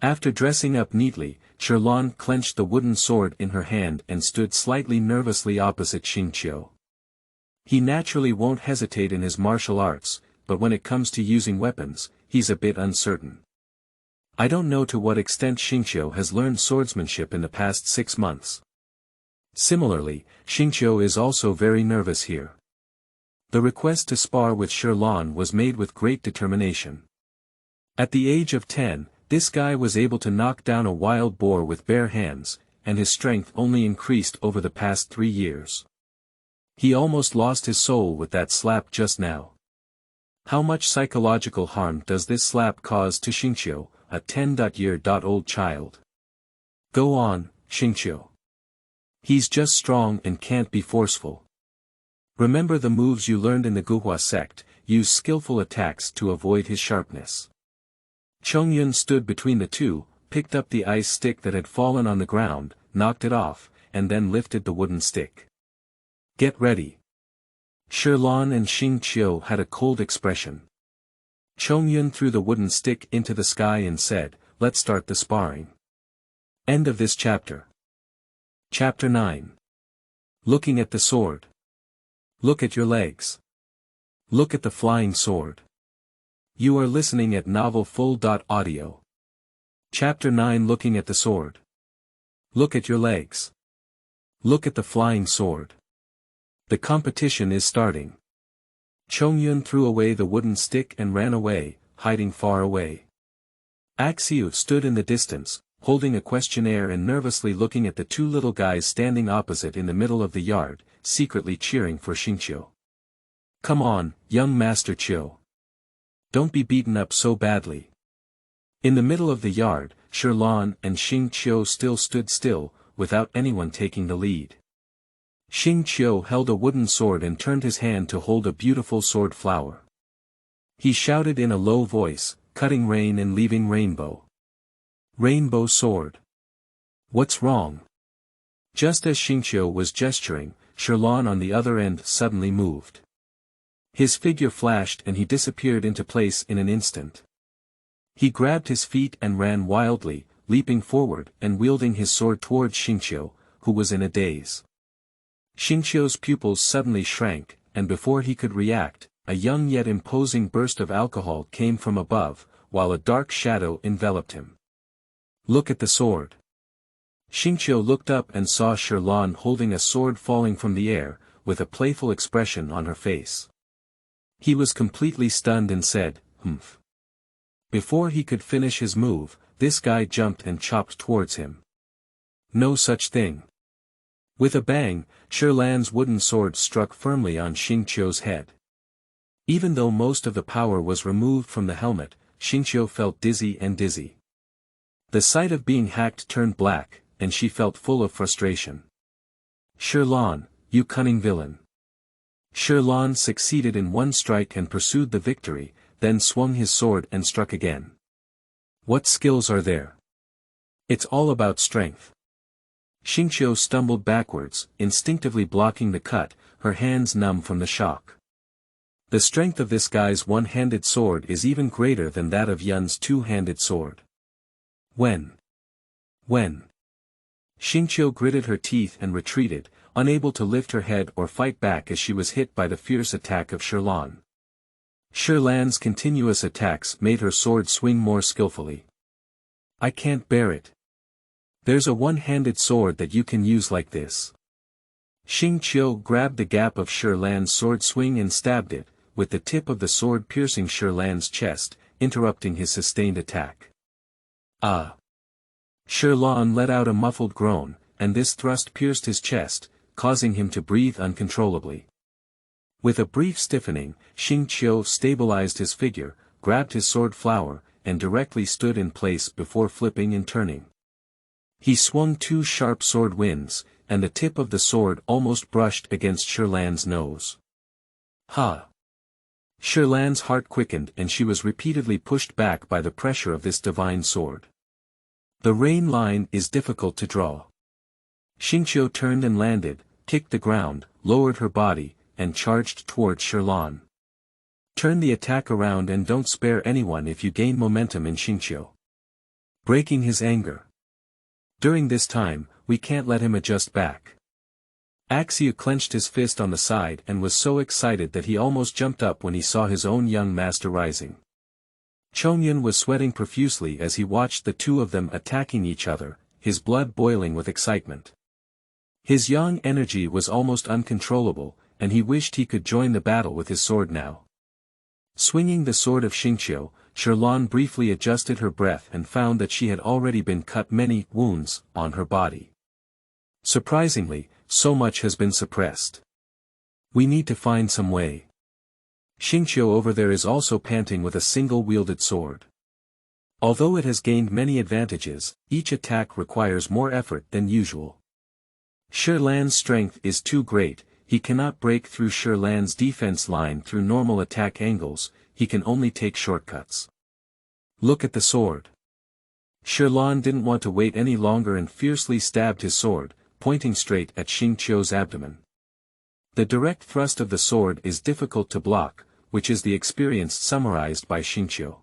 After dressing up neatly, Sherlan clenched the wooden sword in her hand and stood slightly nervously opposite Xing Qiu. He naturally won't hesitate in his martial arts, but when it comes to using weapons, he's a bit uncertain. I don't know to what extent Xingqiu has learned swordsmanship in the past 6 months. Similarly, Xingqiu is also very nervous here. The request to spar with Sherlan was made with great determination. At the age of 10, This guy was able to knock down a wild boar with bare hands, and his strength only increased over the past 3 years. He almost lost his soul with that slap just now. How much psychological harm does this slap cause to Xingqiu, a 10-year-old child? Go on, Xingqiu. He's just strong and can't be forceful. Remember the moves you learned in the Gu Hua Sect, use skillful attacks to avoid his sharpness. Chongyun stood between the two, picked up the ice stick that had fallen on the ground, knocked it off, and then lifted the wooden stick. Get ready. Shirlan and Xing Qiu had a cold expression. Chongyun threw the wooden stick into the sky and said, "Let's start the sparring." End of this chapter. Chapter 9. Looking at the sword. Look at your legs. Look at the flying sword. You are listening at novelfull.audio. Chapter 9. Looking at the sword. Look at your legs. Look at the flying sword. The competition is starting. Chongyun threw away the wooden stick and ran away, hiding far away. Xingqiu stood in the distance, holding a questionnaire and nervously looking at the two little guys standing opposite in the middle of the yard, secretly cheering for Xingqiu. Come on, young Master Qiu. Don't be beaten up so badly. In the middle of the yard, Shirlan and Xing Qiu still stood still, without anyone taking the lead. Xing Qiu held a wooden sword and turned his hand to hold a beautiful sword flower. He shouted in a low voice, cutting rain and leaving rainbow. Rainbow sword. What's wrong? Just as Xingqiu was gesturing, Shirlan on the other end suddenly moved. His figure flashed and he disappeared into place in an instant. He grabbed his feet and ran wildly, leaping forward and wielding his sword towards Xingqiu, who was in a daze. Xingqiu's pupils suddenly shrank, and before he could react, a young yet imposing burst of alcohol came from above, while a dark shadow enveloped him. Look at the sword. Xingqiu looked up and saw Shirlan holding a sword falling from the air, with a playful expression on her face. He was completely stunned and said, "Humph." Before he could finish his move, this guy jumped and chopped towards him. No such thing. With a bang, Shirlan's wooden sword struck firmly on Xingqiu's head. Even though most of the power was removed from the helmet, Xingqiu felt dizzy and dizzy. The sight of being hacked turned black, and she felt full of frustration. Shirlan, you cunning villain. Shirlan succeeded in one strike and pursued the victory, then swung his sword and struck again. What skills are there? It's all about strength. Xingqiu stumbled backwards, instinctively blocking the cut, her hands numb from the shock. The strength of this guy's one-handed sword is even greater than that of Yun's two-handed sword. When? Xingqiu gritted her teeth and retreated, unable to lift her head or fight back as she was hit by the fierce attack of Shirlan. Shirlan's continuous attacks made her sword swing more skillfully. I can't bear it. There's a one-handed sword that you can use like this. Xing Qiu grabbed the gap of Shirlan's sword swing and stabbed it, with the tip of the sword piercing Shirlan's chest, interrupting his sustained attack. Ah! Shirlan let out a muffled groan, and this thrust pierced his chest, causing him to breathe uncontrollably. With a brief stiffening, Xing Qiu stabilized his figure, grabbed his sword flower, and directly stood in place before flipping and turning. He swung two sharp sword winds, and the tip of the sword almost brushed against Shirlan's nose. Ha! Shirlan's heart quickened and she was repeatedly pushed back by the pressure of this divine sword. The rain line is difficult to draw. Xingqiu turned and landed, kicked the ground, lowered her body, and charged towards Shirlan. Turn the attack around and don't spare anyone if you gain momentum in Xingqiu. Breaking his anger. During this time, we can't let him adjust back. Xingqiu clenched his fist on the side and was so excited that he almost jumped up when he saw his own young master rising. Chongyun was sweating profusely as he watched the two of them attacking each other, his blood boiling with excitement. His young energy was almost uncontrollable, and he wished he could join the battle with his sword now. Swinging the sword of Xingqiu, Sherlan briefly adjusted her breath and found that she had already been cut many wounds on her body. Surprisingly, so much has been suppressed. We need to find some way. Xingqiu over there is also panting with a single-wielded sword. Although it has gained many advantages, each attack requires more effort than usual. Sherlan's strength is too great, he cannot break through Sherlan's defense line through normal attack angles, he can only take shortcuts. Look at the sword. Sherlan didn't want to wait any longer and fiercely stabbed his sword, pointing straight at Xingqiu's abdomen. The direct thrust of the sword is difficult to block, which is the experience summarized by Xingqiu.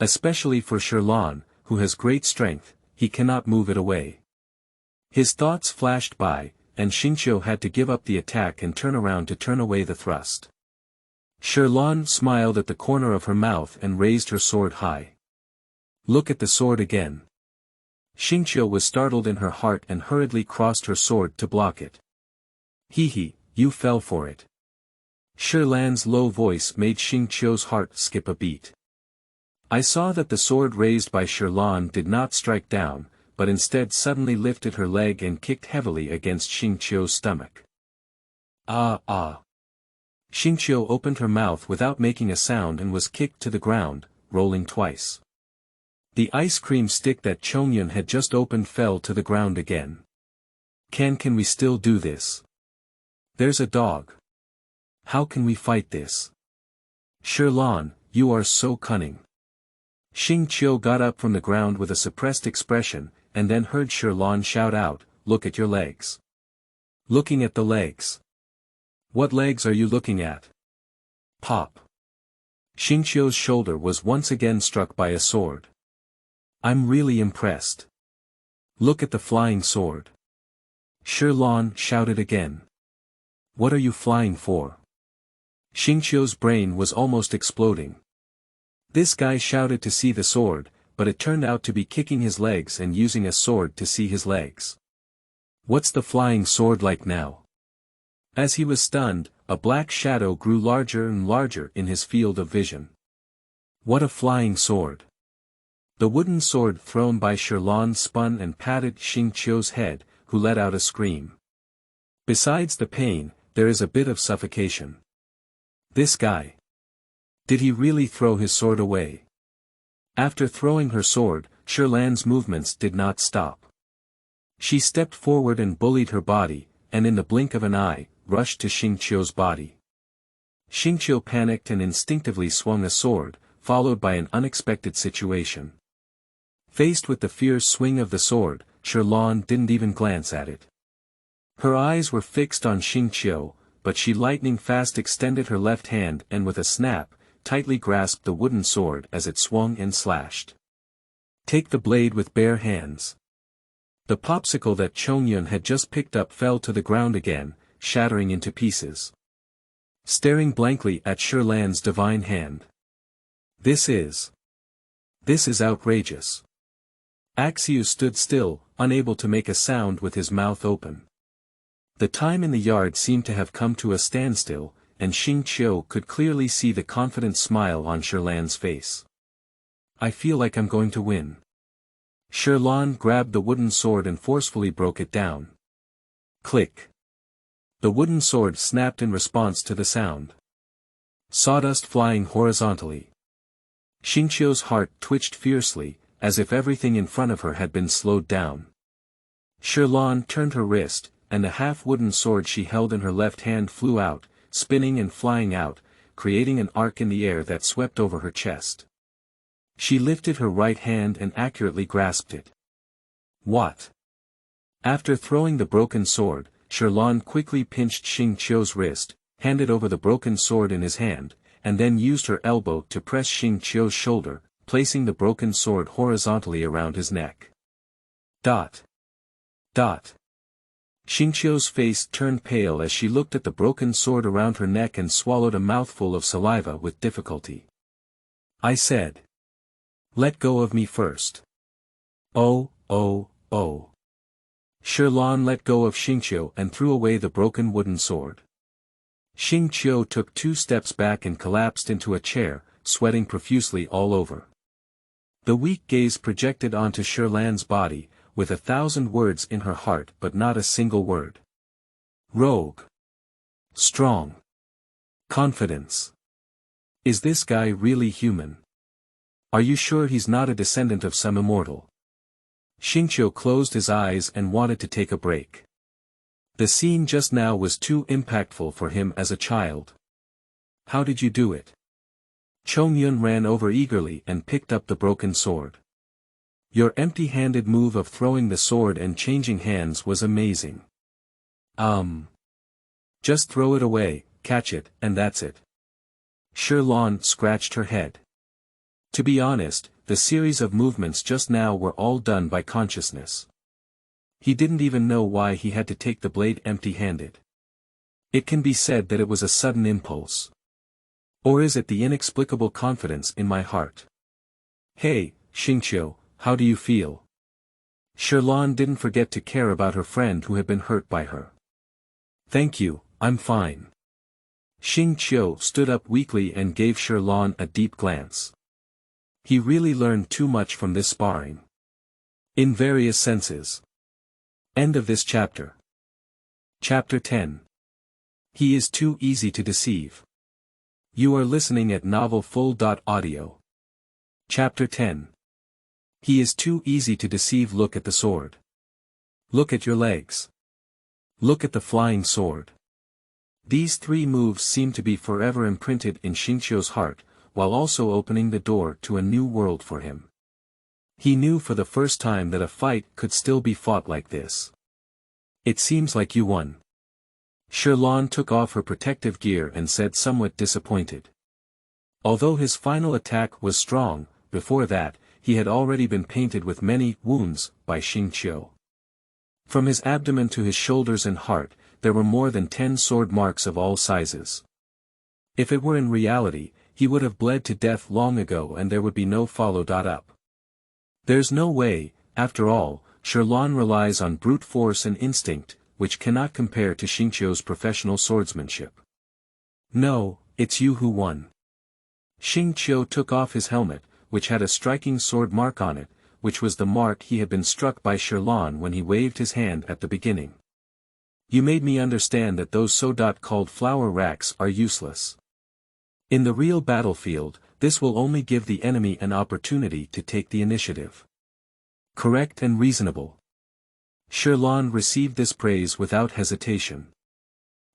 Especially for Sherlan, who has great strength, he cannot move it away. His thoughts flashed by, and Xingqiu had to give up the attack and turn around to turn away the thrust. Sherlan smiled at the corner of her mouth and raised her sword high. Look at the sword again. Xingqiu was startled in her heart and hurriedly crossed her sword to block it. Hee, you fell for it. Sherlan's low voice made Xingqiu's heart skip a beat. I saw that the sword raised by Sherlan did not strike down, but instead suddenly lifted her leg and kicked heavily against Xingqiu's stomach. Ah! Xingqiu opened her mouth without making a sound and was kicked to the ground, rolling twice. The ice cream stick that Chongyun had just opened fell to the ground again. Can we still do this? There's a dog. How can we fight this? Sherlan, you are so cunning. Xingqiu got up from the ground with a suppressed expression, and then heard Sherlan shout out, look at your legs. Looking at the legs. What legs are you looking at? Pop. Xingqiu's shoulder was once again struck by a sword. I'm really impressed. Look at the flying sword. Sherlan shouted again. What are you flying for? Xingqiu's brain was almost exploding. This guy shouted to see the sword, but it turned out to be kicking his legs and using a sword to see his legs. What's the flying sword like now? As he was stunned, a black shadow grew larger and larger in his field of vision. What a flying sword! The wooden sword thrown by Sherlan spun and patted Xingqiu's head, who let out a scream. Besides the pain, there is a bit of suffocation. This guy. Did he really throw his sword away? After throwing her sword, Sherlan's movements did not stop. She stepped forward and bullied her body, and in the blink of an eye, rushed to Xingqiu's body. Xingqiu panicked and instinctively swung a sword, followed by an unexpected situation. Faced with the fierce swing of the sword, Sherlan didn't even glance at it. Her eyes were fixed on Xingqiu, but she lightning fast extended her left hand and with a snap, tightly grasped the wooden sword as it swung and slashed. Take the blade with bare hands. The popsicle that Chongyun had just picked up fell to the ground again, shattering into pieces. Staring blankly at Sherlan's divine hand. This is outrageous. Xingqiu stood still, unable to make a sound with his mouth open. The time in the yard seemed to have come to a standstill, and Xingqiu could clearly see the confident smile on Sherlan's face. I feel like I'm going to win. Sherlan grabbed the wooden sword and forcefully broke it down. Click. The wooden sword snapped in response to the sound. Sawdust flying horizontally. Xingqiu's heart twitched fiercely, as if everything in front of her had been slowed down. Sherlan turned her wrist, and the half-wooden sword she held in her left hand flew out, spinning and flying out, creating an arc in the air that swept over her chest. She lifted her right hand and accurately grasped it. What? After throwing the broken sword, Sherlan quickly pinched Xingqiu's wrist, handed over the broken sword in his hand, and then used her elbow to press Xingqiu's shoulder, placing the broken sword horizontally around his neck. Dot. Xingqiu's face turned pale as she looked at the broken sword around her neck and swallowed a mouthful of saliva with difficulty. I said. Let go of me first. Oh. Sherlan let go of Xingqiu and threw away the broken wooden sword. Xing Qiu took 2 steps back and collapsed into a chair, sweating profusely all over. The weak gaze projected onto Shirlan's body, with 1,000 words in her heart but not a single word. Rogue. Strong. Confidence. Is this guy really human? Are you sure he's not a descendant of some immortal? Xingqiu closed his eyes and wanted to take a break. The scene just now was too impactful for him as a child. How did you do it? Chongyun ran over eagerly and picked up the broken sword. Your empty-handed move of throwing the sword and changing hands was amazing. Just throw it away, catch it, and that's it. Shirlan scratched her head. To be honest, the series of movements just now were all done by consciousness. He didn't even know why he had to take the blade empty-handed. It can be said that it was a sudden impulse. Or is it the inexplicable confidence in my heart? Hey, Xingqiu, how do you feel? Shirlan didn't forget to care about her friend who had been hurt by her. Thank you, I'm fine. Xing Qiu stood up weakly and gave Shirlan a deep glance. He really learned too much from this sparring. In various senses. End of this chapter. Chapter 10. He is too easy to deceive. You are listening at novelfull.audio. Chapter 10. He is too easy to deceive. Look at the sword. Look at your legs. Look at the flying sword. These 3 moves seem to be forever imprinted in Xingqiu's heart, while also opening the door to a new world for him. He knew for the first time that a fight could still be fought like this. It seems like you won. Shirlan took off her protective gear and said somewhat disappointed. Although his final attack was strong, before that, he had already been painted with many wounds by Xingqiu. From his abdomen to his shoulders and heart, there were more than 10 sword marks of all sizes. If it were in reality, he would have bled to death long ago and there would be no follow-up. There's no way, after all, Shirlan relies on brute force and instinct, which cannot compare to Xingqiu's professional swordsmanship. No, it's you who won. Xing Qiu took off his helmet, which had a striking sword mark on it, which was the mark he had been struck by Shirlan when he waved his hand at the beginning. You made me understand that those so-called flower racks are useless. In the real battlefield, this will only give the enemy an opportunity to take the initiative. Correct and reasonable. Shirlan received this praise without hesitation.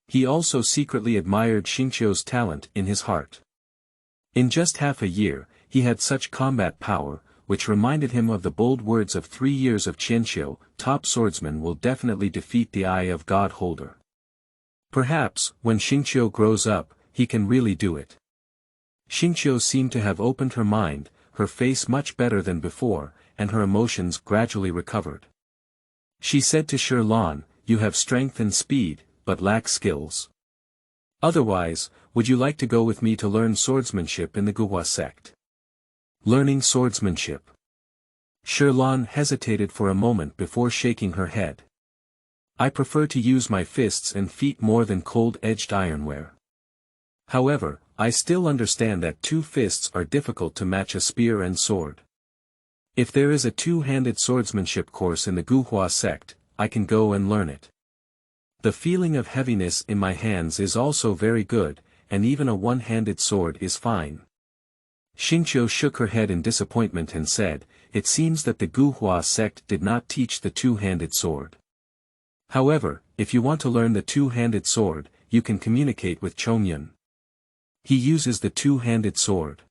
He also secretly admired Xingqiu's talent in his heart. In just half a year, he had such combat power, which reminded him of the bold words of 3 years of Qianqiu, top swordsman will definitely defeat the Eye of God holder. Perhaps, when Xingqiu grows up, he can really do it. Xingqiu seemed to have opened her mind, her face much better than before, and her emotions gradually recovered. She said to Shirlan, you have strength and speed, but lack skills. Otherwise, would you like to go with me to learn swordsmanship in the Gu Hua Sect? Learning swordsmanship. Shirlan hesitated for a moment before shaking her head. I prefer to use my fists and feet more than cold-edged ironware. However, I still understand that 2 fists are difficult to match a spear and sword. If there is a 2-handed swordsmanship course in the Gu Hua Sect, I can go and learn it. The feeling of heaviness in my hands is also very good, and even a 1-handed sword is fine. Xingqiu shook her head in disappointment and said, it seems that the Gu Hua Sect did not teach the 2-handed sword. However, if you want to learn the 2-handed sword, you can communicate with Chongyun. He uses the 2-handed sword.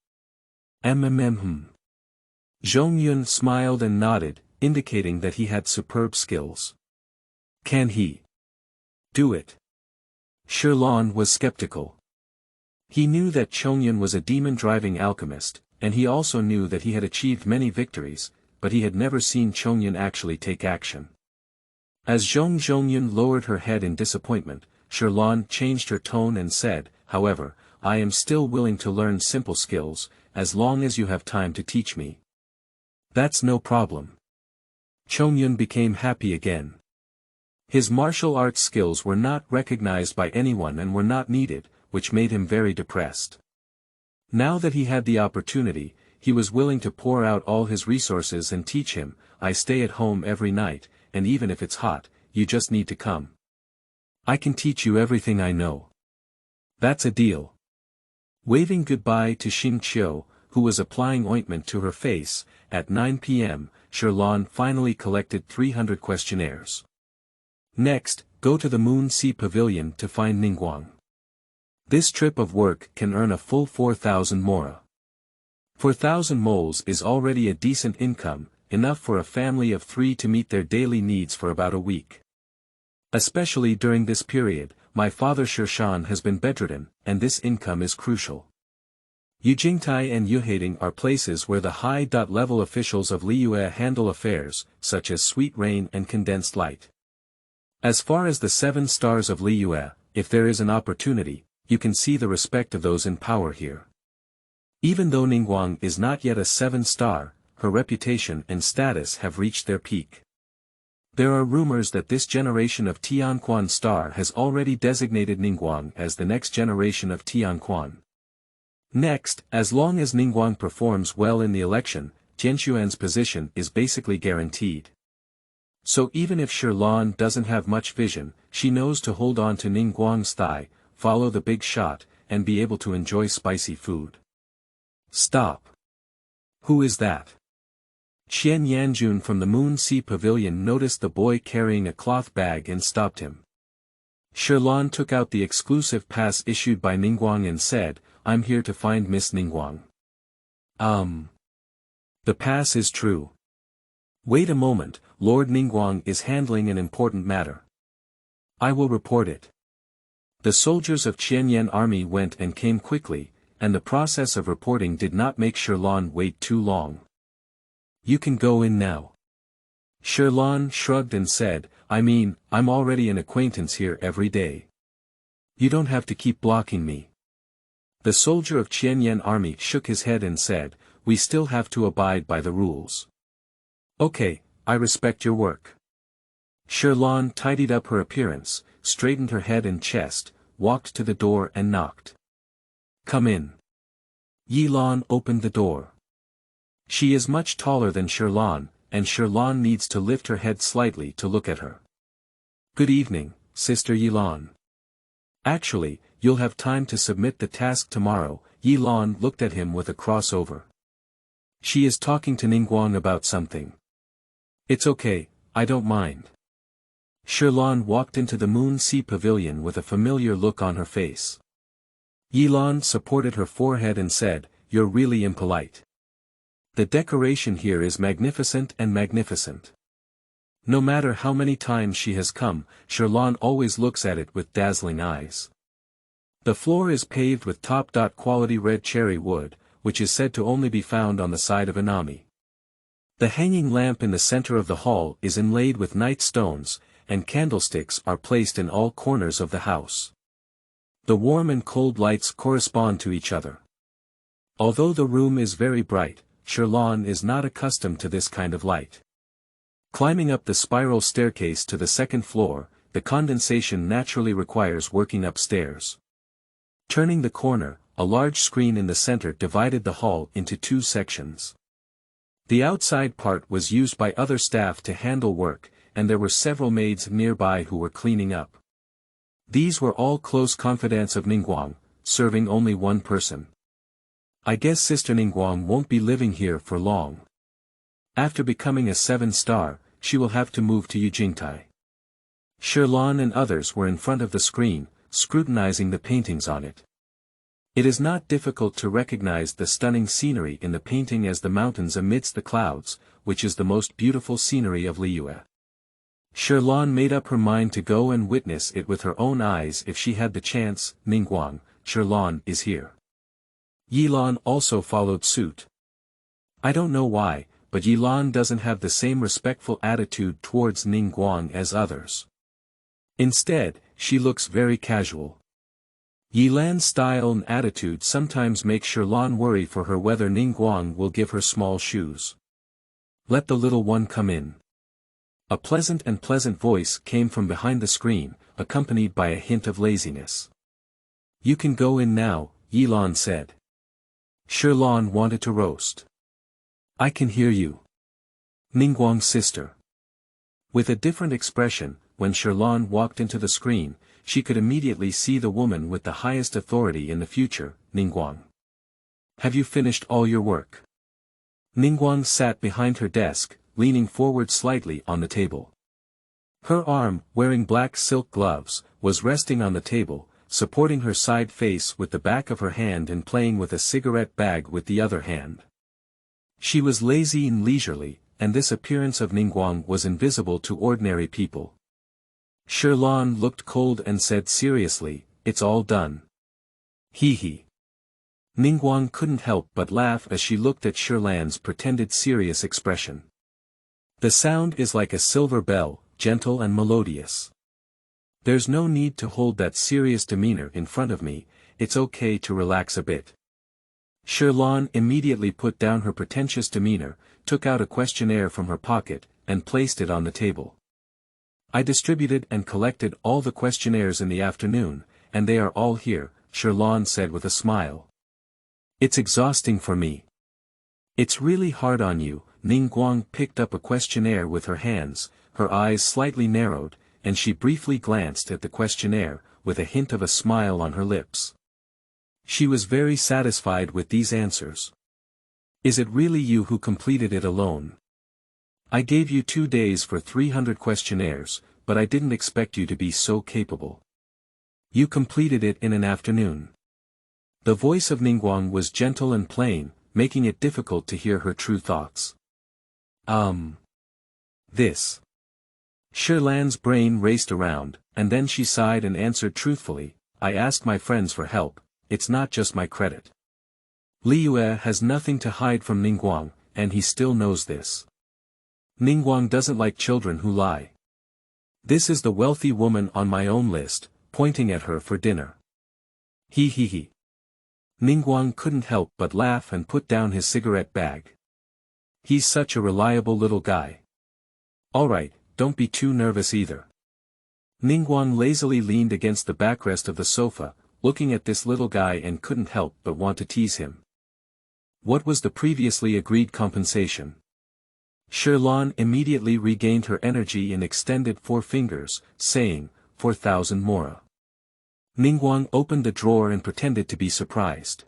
Zhongyun smiled and nodded, indicating that he had superb skills. Can he do it? Shirlan was skeptical. He knew that Chongyun was a demon-driving alchemist, and he also knew that he had achieved many victories, but he had never seen Chongyun actually take action. As Zhongyun lowered her head in disappointment, Shirlan changed her tone and said, however, I am still willing to learn simple skills, as long as you have time to teach me. That's no problem. Chongyun became happy again. His martial arts skills were not recognized by anyone and were not needed, which made him very depressed. Now that he had the opportunity, he was willing to pour out all his resources and teach him. I stay at home every night, and even if it's hot, you just need to come. I can teach you everything I know. That's a deal. Waving goodbye to Xing Qiu, who was applying ointment to her face, at 9 p.m., Sherlan finally collected 300 questionnaires. Next, go to the Moon Sea Pavilion to find Ningguang. This trip of work can earn a full 4,000 mora. 4,000 moles is already a decent income, enough for a family of 3 to meet their daily needs for about a week. Especially during this period, my father Shirshan has been bedridden, and this income is crucial. Yujingtai and Yuhating are places where the high-level officials of Liyue handle affairs, such as sweet rain and condensed light. As far as the 7 stars of Liyue, if there is an opportunity, you can see the respect of those in power here. Even though Ningguang is not yet a 7-star, her reputation and status have reached their peak. There are rumors that this generation of Tianquan star has already designated Ningguang as the next generation of Tianquan. Next, as long as Ningguang performs well in the election, Jianxuan's position is basically guaranteed. So even if Sherlan doesn't have much vision, she knows to hold on to Ningguang's thigh, follow the big shot, and be able to enjoy spicy food. Stop. Who is that? Qian Yanjun from the Moon Sea Pavilion noticed the boy carrying a cloth bag and stopped him. Sherlan took out the exclusive pass issued by Ningguang and said, I'm here to find Miss Ningguang. The pass is true. Wait a moment, Lord Ningguang is handling an important matter. I will report it. The soldiers of Qianyan army went and came quickly, and the process of reporting did not make Sherlan wait too long. You can go in now. Sherlan shrugged and said, I'm already an acquaintance here every day. You don't have to keep blocking me. The soldier of Qianyan army shook his head and said, we still have to abide by the rules. Okay, I respect your work. Sherlan tidied up her appearance, straightened her head and chest, walked to the door and knocked. Come in. Yilan opened the door. She is much taller than Sherlan, and Sherlan needs to lift her head slightly to look at her. Good evening, Sister Yilan. Actually, you'll have time to submit the task tomorrow. Yilan looked at him with a crossover. She is talking to Ningguang about something. It's okay, I don't mind. Sherlan walked into the Moon Sea Pavilion with a familiar look on her face. Yilan supported her forehead and said, You're really impolite. The decoration here is magnificent and magnificent. No matter how many times she has come, Sherlan always looks at it with dazzling eyes. The floor is paved with top-quality red cherry wood, which is said to only be found on the side of Anami. The hanging lamp in the center of the hall is inlaid with night stones, and candlesticks are placed in all corners of the house. The warm and cold lights correspond to each other. Although the room is very bright, Sherlan is not accustomed to this kind of light. Climbing up the spiral staircase to the second floor, the condensation naturally requires working upstairs. Turning the corner, a large screen in the center divided the hall into 2 sections. The outside part was used by other staff to handle work, and there were several maids nearby who were cleaning up. These were all close confidants of Ningguang, serving only one person. I guess Sister Ningguang won't be living here for long. After becoming a 7-star, she will have to move to Yujingtai. Sherlan and others were in front of the screen, scrutinizing the paintings on it. It is not difficult to recognize the stunning scenery in the painting as the mountains amidst the clouds, which is the most beautiful scenery of Liyue. Sherlan made up her mind to go and witness it with her own eyes if she had the chance. Ningguang, Sherlan is here. Yilan also followed suit. I don't know why, but Yilan doesn't have the same respectful attitude towards Ningguang as others. Instead, she looks very casual. Yilan's style and attitude sometimes make Sherlan worry for her whether Ningguang will give her small shoes. Let the little one come in. A pleasant voice came from behind the screen, accompanied by a hint of laziness. You can go in now, Yilan said. Shirlan wanted to roast. I can hear you. Ningguang's sister. With a different expression, when Shirlan walked into the screen, she could immediately see the woman with the highest authority in the future, Ningguang. Have you finished all your work? Ningguang sat behind her desk, leaning forward slightly on the table. Her arm, wearing black silk gloves, was resting on the table, supporting her side face with the back of her hand and playing with a cigarette bag with the other hand. She was lazy and leisurely, and this appearance of Ningguang was invisible to ordinary people. Shirlan looked cold and said seriously, "It's all done." He. Ningguang couldn't help but laugh as she looked at Shirlan's pretended serious expression. The sound is like a silver bell, gentle and melodious. There's no need to hold that serious demeanor in front of me, it's okay to relax a bit. Shirlan immediately put down her pretentious demeanor, took out a questionnaire from her pocket, and placed it on the table. I distributed and collected all the questionnaires in the afternoon, and they are all here, Shirlan said with a smile. It's exhausting for me. It's really hard on you. Ningguang picked up a questionnaire with her hands, her eyes slightly narrowed, and she briefly glanced at the questionnaire, with a hint of a smile on her lips. She was very satisfied with these answers. Is it really you who completed it alone? I gave you 2 days for 300 questionnaires, but I didn't expect you to be so capable. You completed it in an afternoon. The voice of Ningguang was gentle and plain, making it difficult to hear her true thoughts. This. Shirlan's brain raced around, and then she sighed and answered truthfully, I asked my friends for help, it's not just my credit. Liyue has nothing to hide from Ningguang, and he still knows this. Ningguang doesn't like children who lie. This is the wealthy woman on my own list, pointing at her for dinner. He. Ningguang couldn't help but laugh and put down his cigarette bag. He's such a reliable little guy. Alright, don't be too nervous either. Ningguang lazily leaned against the backrest of the sofa, looking at this little guy and couldn't help but want to tease him. What was the previously agreed compensation? Shirlan immediately regained her energy and extended 4 fingers, saying, 4,000 mora. Ningguang opened the drawer and pretended to be surprised.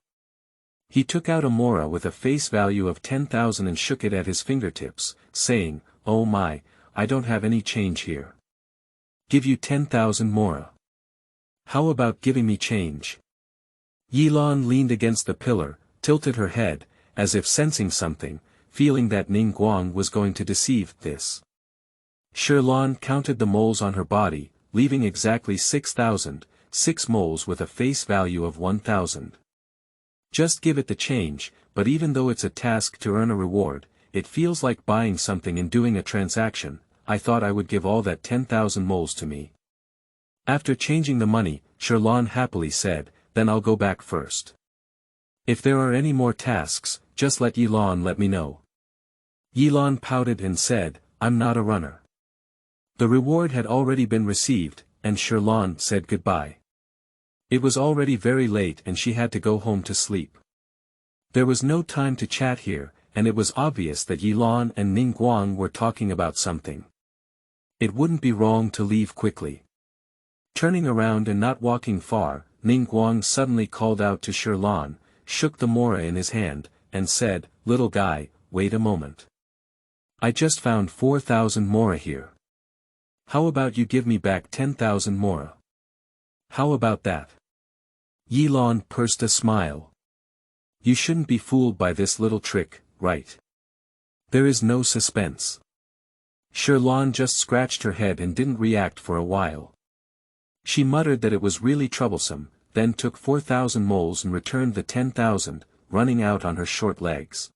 He took out a mora with a face value of 10,000 and shook it at his fingertips, saying, Oh my, I don't have any change here. Give you 10,000 mora. How about giving me change? Yilan leaned against the pillar, tilted her head, as if sensing something, feeling that Ningguang was going to deceive this. Shirlan counted the moles on her body, leaving exactly 6,000, 6 moles with a face value of 1,000. Just give it the change, but even though it's a task to earn a reward, it feels like buying something and doing a transaction. I thought I would give all that 10,000 moles to me. After changing the money, Shirlan happily said, then I'll go back first. If there are any more tasks, just let Yilan let me know. Yilan pouted and said, I'm not a runner. The reward had already been received, and Shirlan said goodbye. It was already very late and she had to go home to sleep. There was no time to chat here, and it was obvious that Yilan and Ningguang were talking about something. It wouldn't be wrong to leave quickly. Turning around and not walking far, Ningguang suddenly called out to Shirlan, shook the mora in his hand, and said, Little guy, wait a moment. I just found 4,000 mora here. How about you give me back 10,000 mora? How about that? Yilan pursed a smile. You shouldn't be fooled by this little trick, right? There is no suspense. Shirlan just scratched her head and didn't react for a while. She muttered that it was really troublesome, then took 4,000 moles and returned the 10,000, running out on her short legs.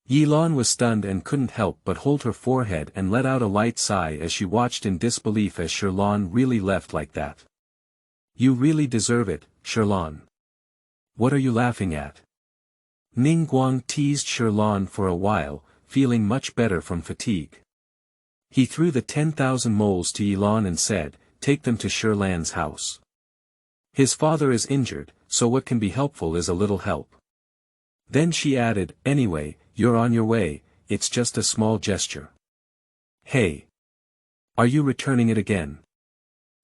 Yilan was stunned and couldn't help but hold her forehead and let out a light sigh as she watched in disbelief as Shirlan really left like that. You really deserve it, Shirlan. What are you laughing at? Ningguang teased Shirlan for a while, feeling much better from fatigue. He threw the 10,000 moles to Yilan and said, take them to Shirlan's house. His father is injured, so what can be helpful is a little help. Then she added, anyway, you're on your way, it's just a small gesture. Hey! Are you returning it again?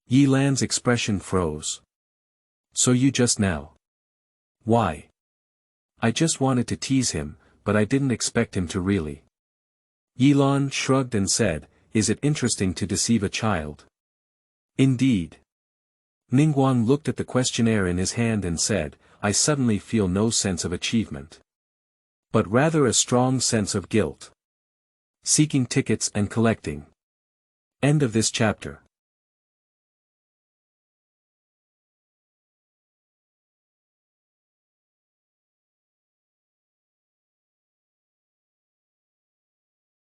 Yi Lan's expression froze. So you just now? Why? I just wanted to tease him, but I didn't expect him to really. Yi Lan shrugged and said, is it interesting to deceive a child? Indeed. Ningguang looked at the questionnaire in his hand and said, I suddenly feel no sense of achievement. But rather a strong sense of guilt. Seeking tickets and collecting. End of this chapter.